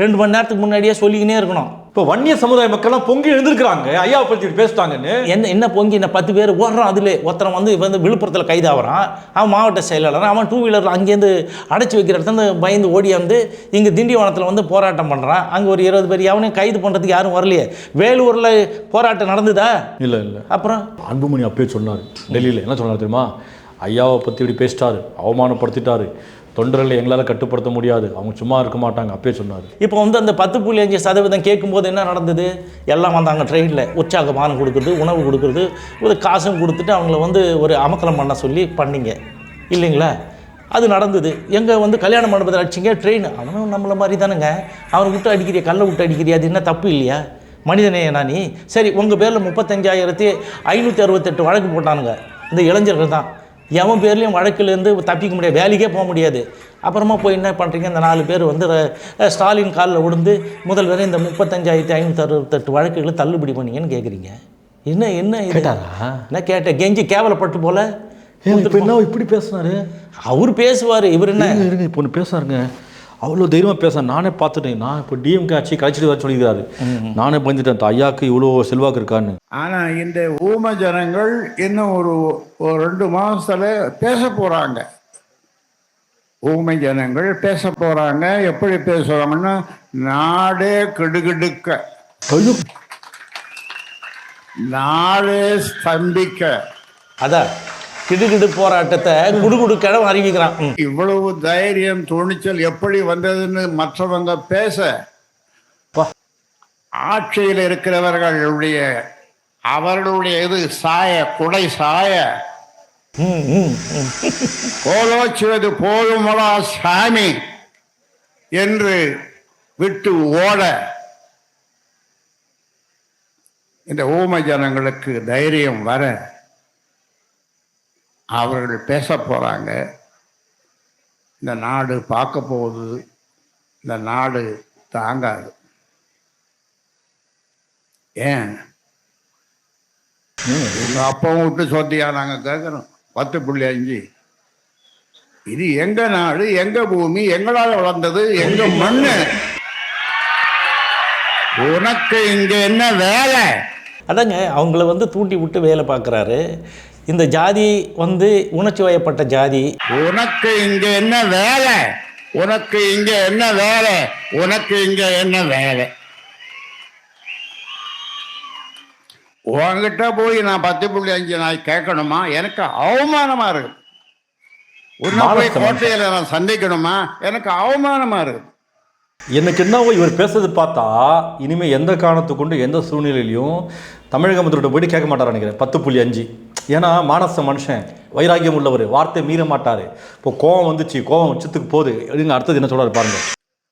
S3: 2 மணி நேரத்துக்கு முன்னாடியே சொல்லிக்கினே இருக்கணும்.
S4: இப்போ வன்னிய சமுதாய மக்கள்லாம் பொங்கி எழுந்திருக்கிறாங்க, ஐயாவை பற்றி பேசிட்டாங்கன்னு.
S3: என்ன பொங்கி, 10 பேர் ஓடுறான். அதில் ஒருத்தன் வந்து விழுப்புரத்தில் கைதாகிறான், அவன் மாவட்ட செயலாளர், அவன் 2 வீலர் அங்கேருந்து அடைச்சி வைக்கிற இடத்துல பயந்து ஓடியாந்து இங்கே திண்டிவனத்தில் வந்து போராட்டம் பண்ணுறான். அங்கே ஒரு 20 பேர் எவனையும் கைது பண்ணுறதுக்கு யாரும் வரலையே. வேலூரில் போராட்டம் நடந்துதா? இல்லை. அப்புறம்
S4: அன்புமணி அப்பயே சொன்னார், டெல்லியில் என்ன சொன்னார் தெரியுமா, ஐயாவை பற்றி இப்படி பேசிட்டாரு, அவமானப்படுத்திட்டாரு, தொண்டர்களை எங்களால் கட்டுப்படுத்த முடியாது, அவங்க சும்மா இருக்க மாட்டாங்க, அப்பயே சொன்னார்.
S3: இப்போ வந்து அந்த 10.5% கேட்கும்போது என்ன நடந்தது? எல்லாம் வந்தாங்க ட்ரெயினில், உற்சாகமானம் கொடுக்குறது, உணவு கொடுக்குறது, ஒரு காசும் கொடுத்துட்டு அவங்கள வந்து ஒரு அமக்கலம் பண்ண சொல்லி பண்ணிங்க இல்லைங்களா? அது நடந்தது. எங்கே வந்து கல்யாண மண்டபத்தில் அடிச்சிங்க ட்ரெயின். அவனும் நம்மளை மாதிரி தானுங்க, அவனை விட்டு அடிக்கிறியா, கல்லை விட்டு அடிக்கிறியா, அது என்ன தப்பு இல்லையா? மனிதனே நீ சரி, உங்கள் பேரில் 35,568 வழக்கு போட்டானுங்க. இந்த இளைஞர்கள் தான். எவன் பேர்லேயும் வழக்கிலேருந்து தப்பிக்க முடியாது, வேலைக்கே போக முடியாது. அப்புறமா போய் என்ன பண்ணுறீங்க, இந்த 4 பேர் வந்து ஸ்டாலின் காலில் விழுந்து முதல்வர் இந்த 35,568 வழக்குகளை தள்ளுபடி பண்ணீங்கன்னு கேட்குறீங்க. என்ன என்ன
S4: கேட்டாரா?
S3: என்ன கேட்டேன், கெஞ்சி கேவலப்பட்டு போல.
S4: இப்போ என்ன இப்படி பேசுனாரு?
S3: அவர் பேசுவார், இவர் என்ன
S4: இருங்க இப்போ ஒன்று பேசுனாருங்க, அவ்வளோ தைரியமாக பேசுகிறேன். நானே பார்த்துட்டேன். நான் இப்போ டிஎம்கே ஆட்சி கழிச்சிட்டு வர சொல்லியிருக்காரு. நானே பயந்துட்டேன் ஐயாவுக்கு இவ்வளோ செல்வாக்கு இருக்கான்னு.
S5: ஆனால் இந்த ஊம ஜனங்கள் இன்னும் ஒரு 2 மாதத்தில் பேச போகிறாங்க. ஊமை ஜனங்கள் பேச போகிறாங்க. எப்படி பேசுவாங்கன்னா, நாடே கிடுகிடுக்க, நாடே ஸ்தம்பிக்க.
S3: அதான் கிடுகிடு போராட்டத்தை குடுகுடுக்கிடம் அறிவிக்கிறான்.
S5: இவ்வளவு தைரியம் துணிச்சல் எப்படி வந்ததுன்னு மற்றவங்க பேச, ஆட்சியில் இருக்கிறவர்களுடைய அவர்களுடைய இது சாய குடை சாய கோலோச்சுவது போதுமடா சாமி என்று விட்டு ஓட இந்த ஊமை ஜனங்களுக்கு தைரியம் வர அவர்கள் பேச போகிறாங்க. இந்த நாடு பார்க்க போகுது, இந்த நாடு தாங்காது. ஏன் எங்கள் அப்பாவும் விட்டு சொத்தியா நாங்கள் கேட்குறோம் 10.5. இது எங்க நாடு, எங்க பூமி, எங்களால் வளர்ந்தது, எங்க மண்ணு. உனக்கு இங்க என்ன வேலை?
S3: அதாங்க அவங்கள வந்து தூண்டி விட்டு வேலை பார்க்குறாரு. இந்த ஜாதி வந்து உணர்ச்சி வயப்பட்ட ஜாதி.
S5: உனக்கு இங்க என்ன வேலை? உனக்கு இங்க என்ன வேலை? உனக்கு இங்க என்ன வேலை? உங்ககிட்ட போய் நான் 10.5 நான் கேட்கணுமா? எனக்கு அவமானமா இருக்கு. உன்னை போய் கோட்டையில நான் சந்திக்கணுமா? எனக்கு அவமானமா இருக்கு.
S4: எனக்கு என்னவோ இவர் பேசுறது பார்த்தா இனிமேல் எந்த காரணத்தை கொண்டு எந்த சூழ்நிலையிலையும் தமிழக முதல்வர்கிட்ட போயிட்டு கேட்க மாட்டார் நினைக்கிறேன் 10.5. ஏன்னா மானச மனுஷன், வைராக்கியம் உள்ளவர், வார்த்தை மீற மாட்டார். இப்போ கோவம் வந்துச்சு, கோவம் உச்சத்துக்கு போகுது. அப்படிங்க அடுத்தது என்ன சொல்றாரு பாருங்க.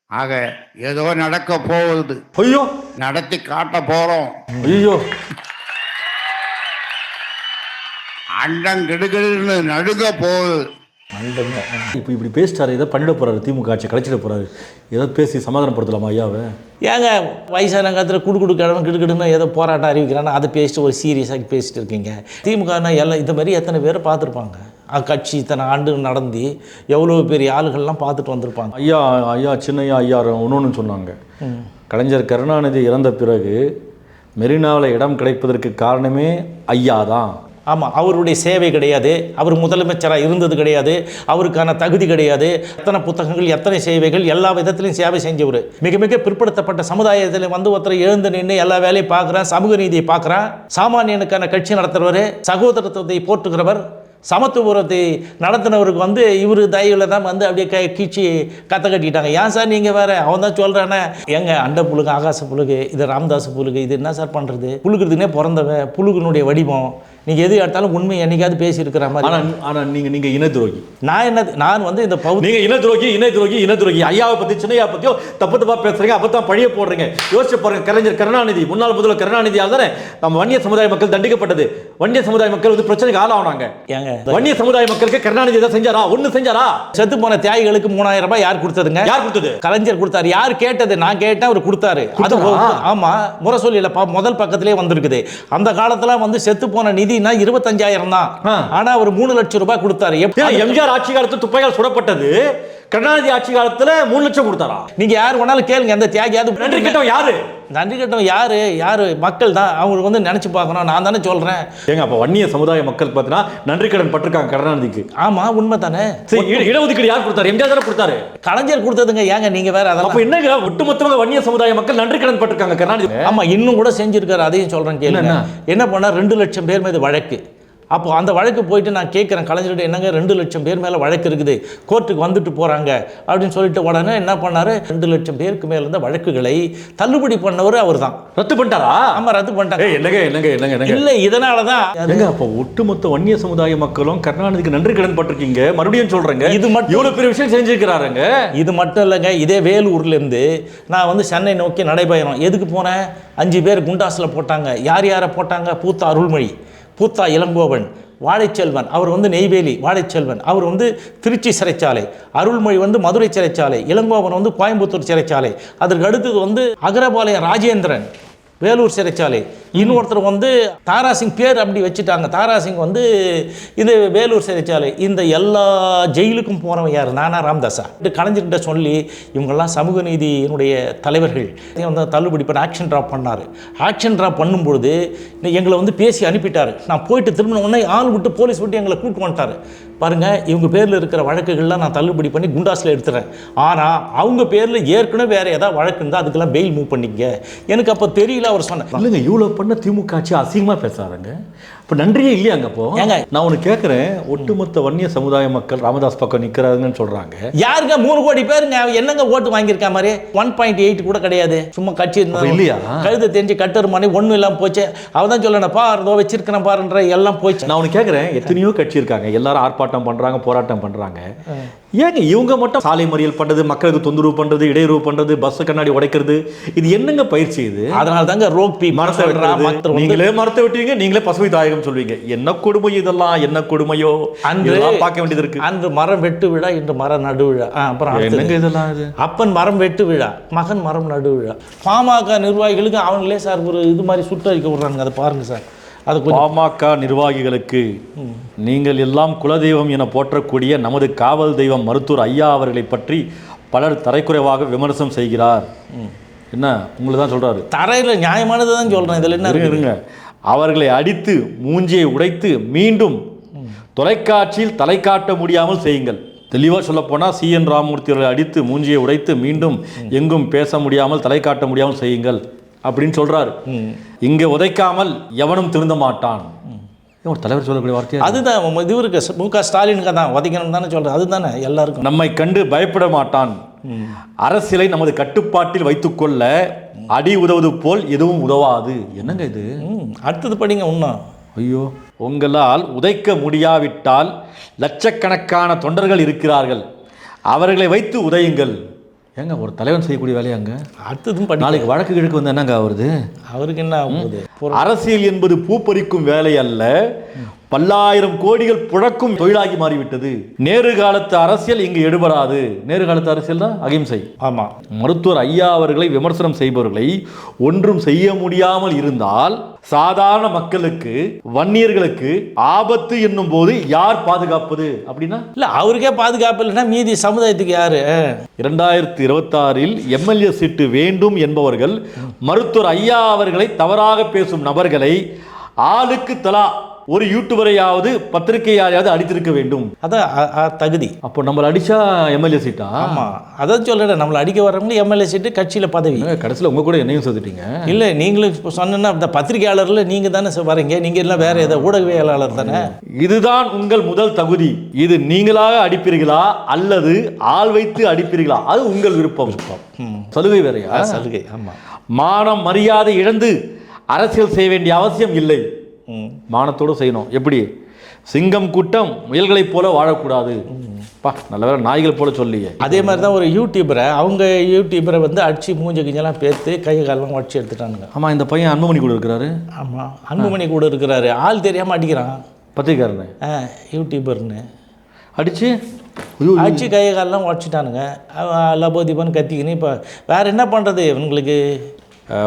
S5: ஆக ஏதோ நடக்க போகுது,
S4: ஐயோ
S5: நடத்தி காட்ட போறோம்.
S4: ஐயோ
S5: அண்டம் கிடுகிடுன்னு நடுங்க போகுது.
S4: இப்போ இப்படி பேசிட்டாரு, ஏதோ பண்ணிட போறாரு, திமுக ஆட்சி கழிச்சிட போறாரு. ஏதோ பேசி சமாதானப்படுத்தலாமா ஐயாவை?
S3: ஏங்க வயசான காலத்தில் குடு கிழமை கிடுக்கிடுன்னு ஏதோ போராட்டம் அறிவிக்கிறான்னு அதை பேசிட்டு ஒரு சீரியஸாக பேசிட்டு இருக்கீங்க. திமுகனா எல்லாம் இந்த மாதிரி எத்தனை பேரை பார்த்துருப்பாங்க. கட்சி இத்தனை ஆண்டு நடந்து எவ்வளோ பெரிய ஆளுகள்லாம் பார்த்துட்டு வந்திருப்பாங்க.
S4: ஐயா சின்னையா ஐயா ஒன்று சொன்னாங்க. கலைஞர் கருணாநிதி இறந்த பிறகு மெரினாவில் இடம் கிடைப்பதற்கு காரணமே ஐயா தான்.
S3: ஆமாம், அவருடைய சேவை கிடையாது, அவர் முதலமைச்சராக இருந்தது கிடையாது, அவருக்கான தகுதி கிடையாது. எத்தனை புத்தகங்கள், எத்தனை சேவைகள், எல்லா விதத்திலையும் சேவை செஞ்சவர். மிக மிக பிற்படுத்தப்பட்ட சமுதாயத்தில் வந்து ஒருத்தர் எழுந்து நின்று எல்லா வேலையும் பார்க்குறான், சமூக நீதியை பார்க்குறான், சாமானியனுக்கான கட்சி நடத்துகிறவர், சகோதரத்துவத்தை போற்றுகிறவர், சமத்துவத்தை நடத்தினவருக்கு வந்து இவர் தயவில் தான் வந்து அப்படியே கீழ்ச்சி கத்த கட்டிக்கிட்டாங்க. ஏன் சார் நீங்கள் வேறு? அவன் தான் சொல்கிறானே, எங்க அண்ட புழுகு, ஆகாச புழுகு, இது ராமதாஸ் புழுகு, இது என்ன சார் பண்ணுறது? புழுகிறதுனே பிறந்தவன், புழுகுனுடைய வடிவம். நீங்கள் எது எடுத்தாலும் உண்மை என்னைக்காவது பேசியிருக்கிற மாதிரி.
S4: ஆனால் நீங்கள் இன துரோகி.
S3: நான் வந்து இந்த
S4: நீங்கள் இன துரோகி ஐயாவை பற்றி சின்னையா பற்றியோ தப்பு பேசுகிறீங்க, அப்போ தான் பழிய போடுறீங்க. யோசிச்சு பாருங்க, கலைஞர் கருணாநிதி, முன்னாள் முதல்வர் கருணாநிதியால் தானே நம்ம வன்னிய சமுதாய மக்கள் தண்டிக்கப்பட்டது. வன்னிய சமுதாய மக்கள் வந்து பிரச்சனைக்கு ஆளானாங்க. ஏங்க வன்னிய சமுதாய மக்களுக்கு கருணாநிதி தான் செஞ்சாரா? ஒன்று செஞ்சாரா? செத்து போன தியாகிகளுக்கு 3000 ரூபாய் யார் கொடுத்ததுங்க? யார் கொடுத்தது? கலைஞர் கொடுத்தாரு. யார் கேட்டது? நான் கேட்டேன், அவர் கொடுத்தாரு. அது ஆமா, முறை சொல்லி முதல் பக்கத்திலே வந்திருக்குது. அந்த காலத்துல வந்து செத்து போன நிதினா 25,000 தான். ஆனா அவர் 3 லட்சம் ரூபாய் கொடுத்தாரு. எம்ஜிஆர் ஆட்சி காலத்துல துப்பாக்கியால் சுடப்பட்டது, கருணாநிதி ஆட்சி காலத்துல 3 லட்சம் கொடுத்தாரா? நீங்க யார் வேணாலும் கேளுங்க, அந்த தியாகியாவது. நன்றி கட்டவன் யாரு? நன்றி கட்டவன் யாரு? மக்கள் தான். அவங்க வந்து நினைச்சு பார்க்கணும். நான் தானே சொல்றேன். ஏங்க அப்ப வன்னிய சமுதாய மக்கள் பார்த்தீங்கன்னா நன்றி கடன் பட்டிருக்காங்க கருணாநிதிக்கு. ஆமா, உண்மை தானே. இடஒதுக்கீடு யார் கொடுத்தாரு? எம்ஜிஆர் தானே கொடுத்தாரு. கலைஞர் கொடுத்ததுங்க. ஏங்க நீங்க வேற? அப்ப என்னங்க ஒட்டுமொத்தமாக வன்னிய சமுதாய மக்கள் நன்றி கடன் பட்டிருக்காங்க கருணாநிதி. ஆமா, இன்னும் கூட செஞ்சிருக்காரு. அதையும் சொல்றேன் கேளுங்க. என்ன பண்ணா 2 லட்சம் பேர் மீது வழக்கு. அப்போ அந்த வழக்கு போயிட்டு நான் கேட்குறேன் கலைஞர்கிட்ட, என்னங்க 2 லட்சம் பேர் மேலே வழக்கு இருக்குது, கோர்ட்டுக்கு வந்துட்டு போகிறாங்க அப்படின்னு சொல்லிட்டு உடனே என்ன பண்ணார், 2 லட்சம் பேருக்கு மேலே இருந்த வழக்குகளை தள்ளுபடி பண்ணவர் அவர் தான். ரத்து பண்ணிட்டாரா? ஆமாம், ரத்து பண்ணிட்டாங்க. இல்லைங்க இல்லை, இதனால தான் அப்போ ஒட்டுமொத்த வன்னிய சமுதாய மக்களும் கருணாநிதிக்கு நன்றி கடன் பட்டிருக்கீங்க. மறுபடியும் சொல்கிறேங்க, இது மட்டும் இவ்வளோ பெரிய விஷயம் செஞ்சுருக்கிறாருங்க. இது மட்டும் இல்லைங்க, இதே வேலூர்லேருந்து நான் வந்து சென்னை நோக்கி நடைபயணம் எதுக்கு போனேன், 5 பேர் குண்டாஸில் போட்டாங்க. யாரை போட்டாங்க? பூத்தா அருள்மொழி, பூத்தா இளங்கோவன்,
S3: வாழைச்செல்வன் அவர் வந்து நெய்வேலி வாழைச்செல்வன் அவர் வந்து திருச்சி சிறைச்சாலை, அருள்மொழி வந்து மதுரை சிறைச்சாலை, இளங்கோவன் வந்து கோயம்புத்தூர் சிறைச்சாலை, அதற்கு அடுத்தது வந்து அகரபாளையம் ராஜேந்திரன் வேலூர் சிறைச்சாலை, இன்னொருத்தர் வந்து தாராசிங் பேர் அப்படி வச்சுட்டாங்க, தாராசிங் வந்து இது வேலூர் சிறைச்சாலை. இந்த எல்லா ஜெயிலுக்கும் போனவன் யார்? நானா ராமதாஸா? கலைஞர்கிட்ட சொல்லி இவங்கெல்லாம் சமூக நீதியினுடைய தலைவர்கள் வந்து தள்ளுபடி பண்ண ஆக்ஷன் ட்ராப் பண்ணார். ஆக்ஷன் ட்ராப் பண்ணும்பொழுது எங்களை வந்து பேசி அனுப்பிட்டார். நான் போயிட்டு திரும்பின உடனே ஆள் விட்டு போலீஸ் விட்டு எங்களை கூப்பிட்டு வந்துட்டார். பாருங்கள், இவங்க பேரில் இருக்கிற வழக்குகள்லாம் நான் தள்ளுபடி பண்ணி குண்டாஸில் எடுத்துறேன், ஆனால் அவங்க பேரில் ஏற்கனவே வேறு ஏதாவது வழக்கு இருந்தால் அதுக்கெல்லாம் பெயில் மூவ் பண்ணிக்க. எனக்கு அப்போ தெரியல. அவர் சொன்னேன்,
S4: இல்லைங்க, இவ்வளோ பண்ண திமுக ஆட்சி அசிங்கமாக பேசுகிறாங்க. இப்போ நன்றியே இல்லையாங்க? அப்போ
S3: ஏங்க
S4: நான் ஒன்று கேட்குறேன், ஒட்டுமொத்த வன்னிய சமுதாய மக்கள் ராமதாஸ் பக்கம் நிற்கிறாங்கன்னு சொல்கிறாங்க.
S3: யாருங்க 3 கோடி பேருங்க என்னங்க ஓட்டு வாங்கியிருக்கா மாதிரி? 1.8 கூட கிடையாது. சும்மா கட்சி
S4: இல்லையா?
S3: கழுதை தெரிஞ்சு கட்டுற மாதிரி ஒன்றும் இல்லாமல் போச்சு. அவள் தான் சொல்லணும், பாருந்தோ வச்சிருக்கிறேன் பாருன்ற எல்லாம் போச்சு.
S4: நான் ஒன்று கேட்குறேன், எத்தனையோ கட்சி இருக்காங்க, எல்லாரும் ஆர்ப்பாட்டம் பண்ணுறாங்க, போராட்டம் பண்ணுறாங்க. ஏங்க இவங்க மட்டும் சாலை மறியல் பண்ணுறது, மக்களுக்கு தொந்தரவு பண்ணுறது, இடையூறு பண்ணுறது, பஸ் கண்ணாடி உடைக்கிறது, இது என்னங்க பயிற்சி இது?
S3: அதனால தாங்க ரோப்பி
S4: மரத்தை வெட்டுறது. நீங்களே மரத்தை வெட்டுவீங்க, நீங்களே பசுமை தாயகம் சொல்வீங்க. என்ன கொடுமை இதெல்லாம், என்ன கொடுமையோ
S3: அன்று
S4: பார்க்க வேண்டியது இருக்கு.
S3: அன்று மரம் வெட்டு விழா, இன்று மரம் நடு விழா. அப்புறம்
S4: என்னங்க இதெல்லாம்? இது
S3: அப்பன் மரம் வெட்டு விழா, மகன் மரம் நடு விழா. பாமக நிர்வாகிகளுக்கு அவங்களே சார் ஒரு இது மாதிரி சுட்டறிக்க விடுறாங்க. அதை பாருங்க சார். அது
S4: பாமக நிர்வாகிகளுக்கு நீங்கள் எல்லாம் குலதெய்வம் என போற்றக்கூடிய நமது காவல் தெய்வம் மருத்துவர் ஐயா அவர்களை பற்றி பலர் தரைக்குறைவாக விமர்சனம் செய்கிறார். என்ன உங்களுக்கு தான் சொல்றாரு?
S3: தரையில் நியாயமானது தான் சொல்கிறேன். இதில் என்ன
S4: இருங்க, அவர்களை அடித்து மூஞ்சியை உடைத்து மீண்டும் தொலைக்காட்சியில் தலை காட்ட முடியாமல் செய்யுங்கள். தெளிவாக சொல்லப்போனால் CN ராமமூர்த்தி அவர்களை அடித்து மூஞ்சியை உடைத்து மீண்டும் எங்கும் பேச முடியாமல் தலை காட்ட முடியாமல் செய்யுங்கள் அப்படின்னு சொல்றாரு. இங்கே உதைக்காமல் எவனும் திருந்த மாட்டான். ஒரு தலைவர் சொல்லக்கூடிய வார்த்தை
S3: அதுதான். இவருக்கு MK ஸ்டாலினுக்கு தான் உதைக்கணும் தானே சொல்கிறேன். அதுதானே எல்லாருக்கும்.
S4: நம்மை கண்டு பயப்பட மாட்டான். அரசியலை நமது கட்டுப்பாட்டில் வைத்துக்கொள்ள அடி உதவுவது போல் எதுவும் உதவாது. என்னங்க இது?
S3: அடுத்தது படிங்க. இன்னும்
S4: ஐயோ, உங்களால் உதைக்க முடியாவிட்டால் லட்சக்கணக்கான தொண்டர்கள் இருக்கிறார்கள், அவர்களை வைத்து உதையுங்கள். ஏங்க ஒரு தலைவன் செய்யக்கூடிய வேலையாங்க?
S3: அடுத்ததும் படி.
S4: நாளைக்கு வழக்கு கிழக்கு வந்து என்னங்க ஆகுது?
S3: அவருக்கு என்ன ஆகுது?
S4: அரசியல் என்பது பூப்பறிக்கும் வேலை அல்ல, பல்லாயிரம் கோடிகள் புழக்கும் தொழிலாகி மாறிவிட்டது. நேரு காலத்து அரசியல் இங்கு எடுபடாது. நேரு காலத்து அரசியல் தான் அகிம்சை.
S3: ஆமாம்.
S4: மருத்துவர் ஐயா அவர்களை விமர்சனம் செய்பவர்களை ஒன்றும் செய்ய முடியாமல் இருந்தால் சாதாரண மக்களுக்கு, வன்னியர்களுக்கு ஆபத்து என்னும் போது யார் பாதுகாப்பது? அப்படின்னா
S3: இல்லை, அவருக்கே பாதுகாப்பு இல்லைன்னா மீதி சமுதாயத்துக்கு யாரு?
S4: 2026இல் MLA சீட்டு வேண்டும் என்பவர்கள் மருத்துவர் ஐயா அவர்களை தவறாக பேசும் நபர்களை ஆளுக்கு தலா ஒரு யூடியூபரையாவது பத்திரிகையாவது அடித்திருக்க வேண்டும்.
S3: அதான் தகுதி.
S4: அப்போ நம்மளை அடிச்சா MLA சீட்டா?
S3: ஆமாம், அதான் சொல்கிறேன். நம்மளை அடிக்க வர்றவங்க MLA சீட்டு, கட்சியில் பதவி.
S4: கடைசியில் உங்கள் கூட என்னையும் சேர்த்துட்டீங்க.
S3: இல்லை, நீங்களும் இப்போ சொன்னா அந்த பத்திரிகையாளரில் நீங்கள் தானே வரீங்க. நீங்கள் எல்லாம் வேறு ஏதாவது ஊடகவியலாளர் தானே.
S4: இதுதான் உங்கள் முதல் தகுதி. இது நீங்களாக அடிப்பீர்களா அல்லது ஆள் வைத்து அடிப்பீர்களா? அது உங்கள் விருப்பம். சலுகை வேறையா?
S3: சலுகை. ஆமாம். மானம்
S4: மரியாதை இழந்து அரசியல் செய்ய வேண்டிய அவசியம் இல்லை. மானத்தோடு செய்யணும். எப்படி? சிங்கம் கூட்டம் முயல்களைப் போல வாழக்கூடாது. நல்ல வேலை நாய்கள் போல சொல்லியே.
S3: அதே மாதிரி தான் ஒரு யூடியூபரை வந்து அடிச்சு மூஞ்ச கிஞ்செல்லாம் பேர்த்து கை காலெல்லாம் உடச்சி எடுத்துட்டானுங்க.
S4: ஆமாம், இந்த பையன் அன்புமணி கூட இருக்கிறாரு.
S3: ஆமாம், அன்புமணி கூட இருக்கிறாரு. ஆள் தெரியாமல் அடிக்கிறான்.
S4: பத்திரிக்காரனு
S3: யூடியூபர்னு
S4: அடிச்சு
S3: கை காலெல்லாம் உடச்சிட்டானுங்க. லபோதீபன் கத்திக்கின்னு. இப்போ வேறு என்ன பண்ணுறது இவங்களுக்கு?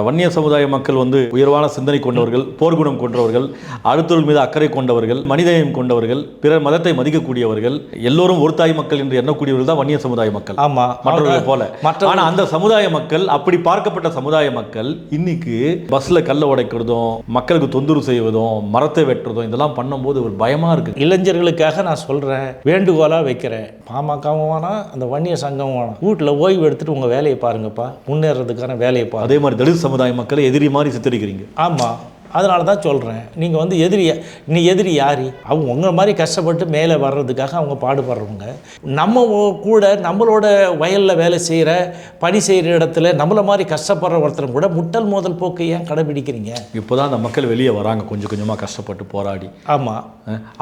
S4: வன்னிய சமுதாய மக்கள் வந்து உயர்வான சிந்தனை கொண்டவர்கள், போர்க்குணம் கொண்டவர்கள், அடுத்தவர்கள் மீது அக்கறை கொண்டவர்கள், மனிதநேயம் கொண்டவர்கள், பிறர் மதத்தை மதிக்கக்கூடியவர்கள், எல்லோரும் ஒரு தாய் மக்கள் என்று எண்ணக்கூடியவர்கள் தான் வன்னிய சமுதாய மக்கள்.
S3: ஆமாம்,
S4: மற்றவர்கள் போல. ஆனால் அந்த சமுதாய மக்கள், அப்படி பார்க்கப்பட்ட சமுதாய மக்கள் இன்னைக்கு பஸ்ல கல்லை உடைக்கிறதும், மக்களுக்கு தொந்தரவு செய்வதும், மரத்தை வெட்டுறதும் இதெல்லாம் பண்ணும்போது ஒரு பயமா இருக்கு.
S3: இளைஞர்களுக்காக நான் சொல்றேன், வேண்டுகோளாக வைக்கிறேன். பாமகவும் வேணாம், அந்த வன்னிய சங்கம் வேணாம். வீட்டில் ஓய்வு எடுத்துட்டு உங்க வேலையை பாருங்கப்பா, முன்னேறதுக்கான வேலையை பாருங்க.
S4: அதே மாதிரி சமுதாய மக்களை எதிரி மாதிரி சித்தரிக்கிறீங்க.
S3: ஆமாம், அதனால தான் சொல்கிறேன். நீங்கள் வந்து எதிரி யாரு? அவங்க உங்களை மாதிரி கஷ்டப்பட்டு மேலே வர்றதுக்காக அவங்க பாடுபடுறவங்க. நம்ம கூட நம்மளோட வயலில் வேலை செய்கிற, பணி செய்கிற இடத்துல நம்மளை மாதிரி கஷ்டப்படுற ஒருத்தரும் கூட முட்டல் மோதல் போக்கு ஏன் கடைபிடிக்கிறீங்க?
S4: இப்போ தான் அந்த மக்கள் வெளியே வராங்க, கொஞ்சம் கொஞ்சமாக கஷ்டப்பட்டு போராடி.
S3: ஆமாம்,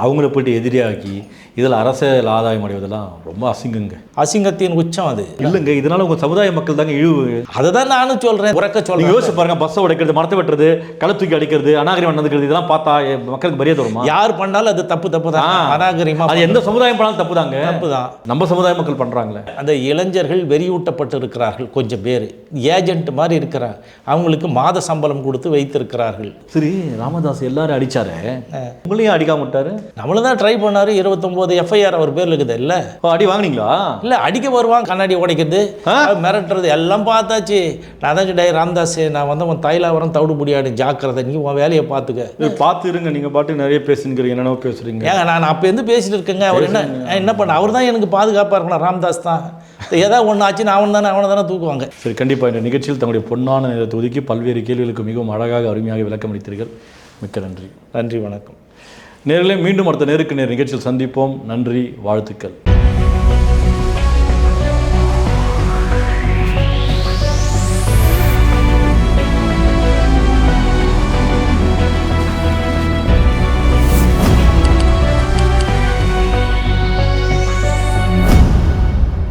S4: அவங்கள போய்ட்டு எதிரியாக்கி இதில் அரசியல் ஆதாயம் அடைவதெல்லாம் ரொம்ப அசிங்கங்க.
S3: அசிங்கத்தின் உச்சம் அது.
S4: இல்லைங்க, இதனால உங்கள் சமுதாய மக்கள் தாங்க இழிவு.
S3: அதை தான் நானும் சொல்கிறேன், உறக்க சொல்கிறேன்.
S4: யோசிச்சு பாருங்க, பஸ்ஸை உடைக்கிறது, மரத்தை வெட்டுறது, களை தூக்கி அடிக்கிறது, நடந்துக்கிறது, அநாகரிகமாக நடந்துக்கிறது, இதெல்லாம் பார்த்தா மக்களுக்கு மரியாதை வருமா?
S3: யார் பண்ணாலும் அது தப்பு தான், அநாகரிகமா.
S4: அது எந்த சமுதாயம் பண்ணாலும் தப்பு தாங்க.
S3: தப்பு தான்.
S4: நம்ம சமுதாய மக்கள் பண்றாங்களே.
S3: அந்த இளைஞர்கள் வெறியூட்டப்பட்டு இருக்கிறார்கள். கொஞ்சம் பேர் ஏஜென்ட் மாதிரி இருக்கிறார், அவங்களுக்கு மாத சம்பளம் கொடுத்து வைத்திருக்கிறார்கள்.
S4: சரி, ராமதாஸ் எல்லாரும் அடிச்சாரு, உங்களையும் அடிக்காம விட்டாரு?
S3: நம்மள தான் ட்ரை பண்ணாரு. 29 எஃப்ஐஆர் அவர் பேர்ல இருக்குது இல்ல.
S4: அடி வாங்கினீங்களா?
S3: இல்ல, அடிக்க வருவான், கண்ணாடி உடைக்கிறது, மிரட்டுறது எல்லாம் பார்த்தாச்சு. நான் தான் டே ராமதாஸ், நான் வந்து உன் தைலாவரம் தவிடு முடியாது, ஜாக்கிரதை, நீ உன் வேலையை பார்த்துக்க.
S4: பார்த்து இருங்க, நீங்க பாட்டு நிறைய பேசுங்கிறீங்க, என்னென்ன பேசுறீங்க.
S3: ஏங்க நான் அப்போ இருந்து பேசிட்டு இருக்கேங்க. அவர் என்ன பண்ண, அவர் தான் எனக்கு பாதுகாப்பாக இருக்கணும். ராமதாஸ் தான் ஏதாவது ஒன்று ஆச்சு அவனை தானே தூக்குவாங்க.
S4: சரி, கண்டிப்பாக இந்த நிகழ்ச்சியில் தங்களுடைய பொன்னான நேரத்தை ஒதுக்கி பல்வேறு கேள்விகளுக்கு மிகவும் அழகாக அருமையாக விளக்கமளித்தீர்கள். மிக்க நன்றி.
S3: நன்றி, வணக்கம்.
S4: நேரிலே மீண்டும் அடுத்த நேருக்கு நேர் நிகழ்ச்சியில் சந்திப்போம். நன்றி, வாழ்த்துக்கள்.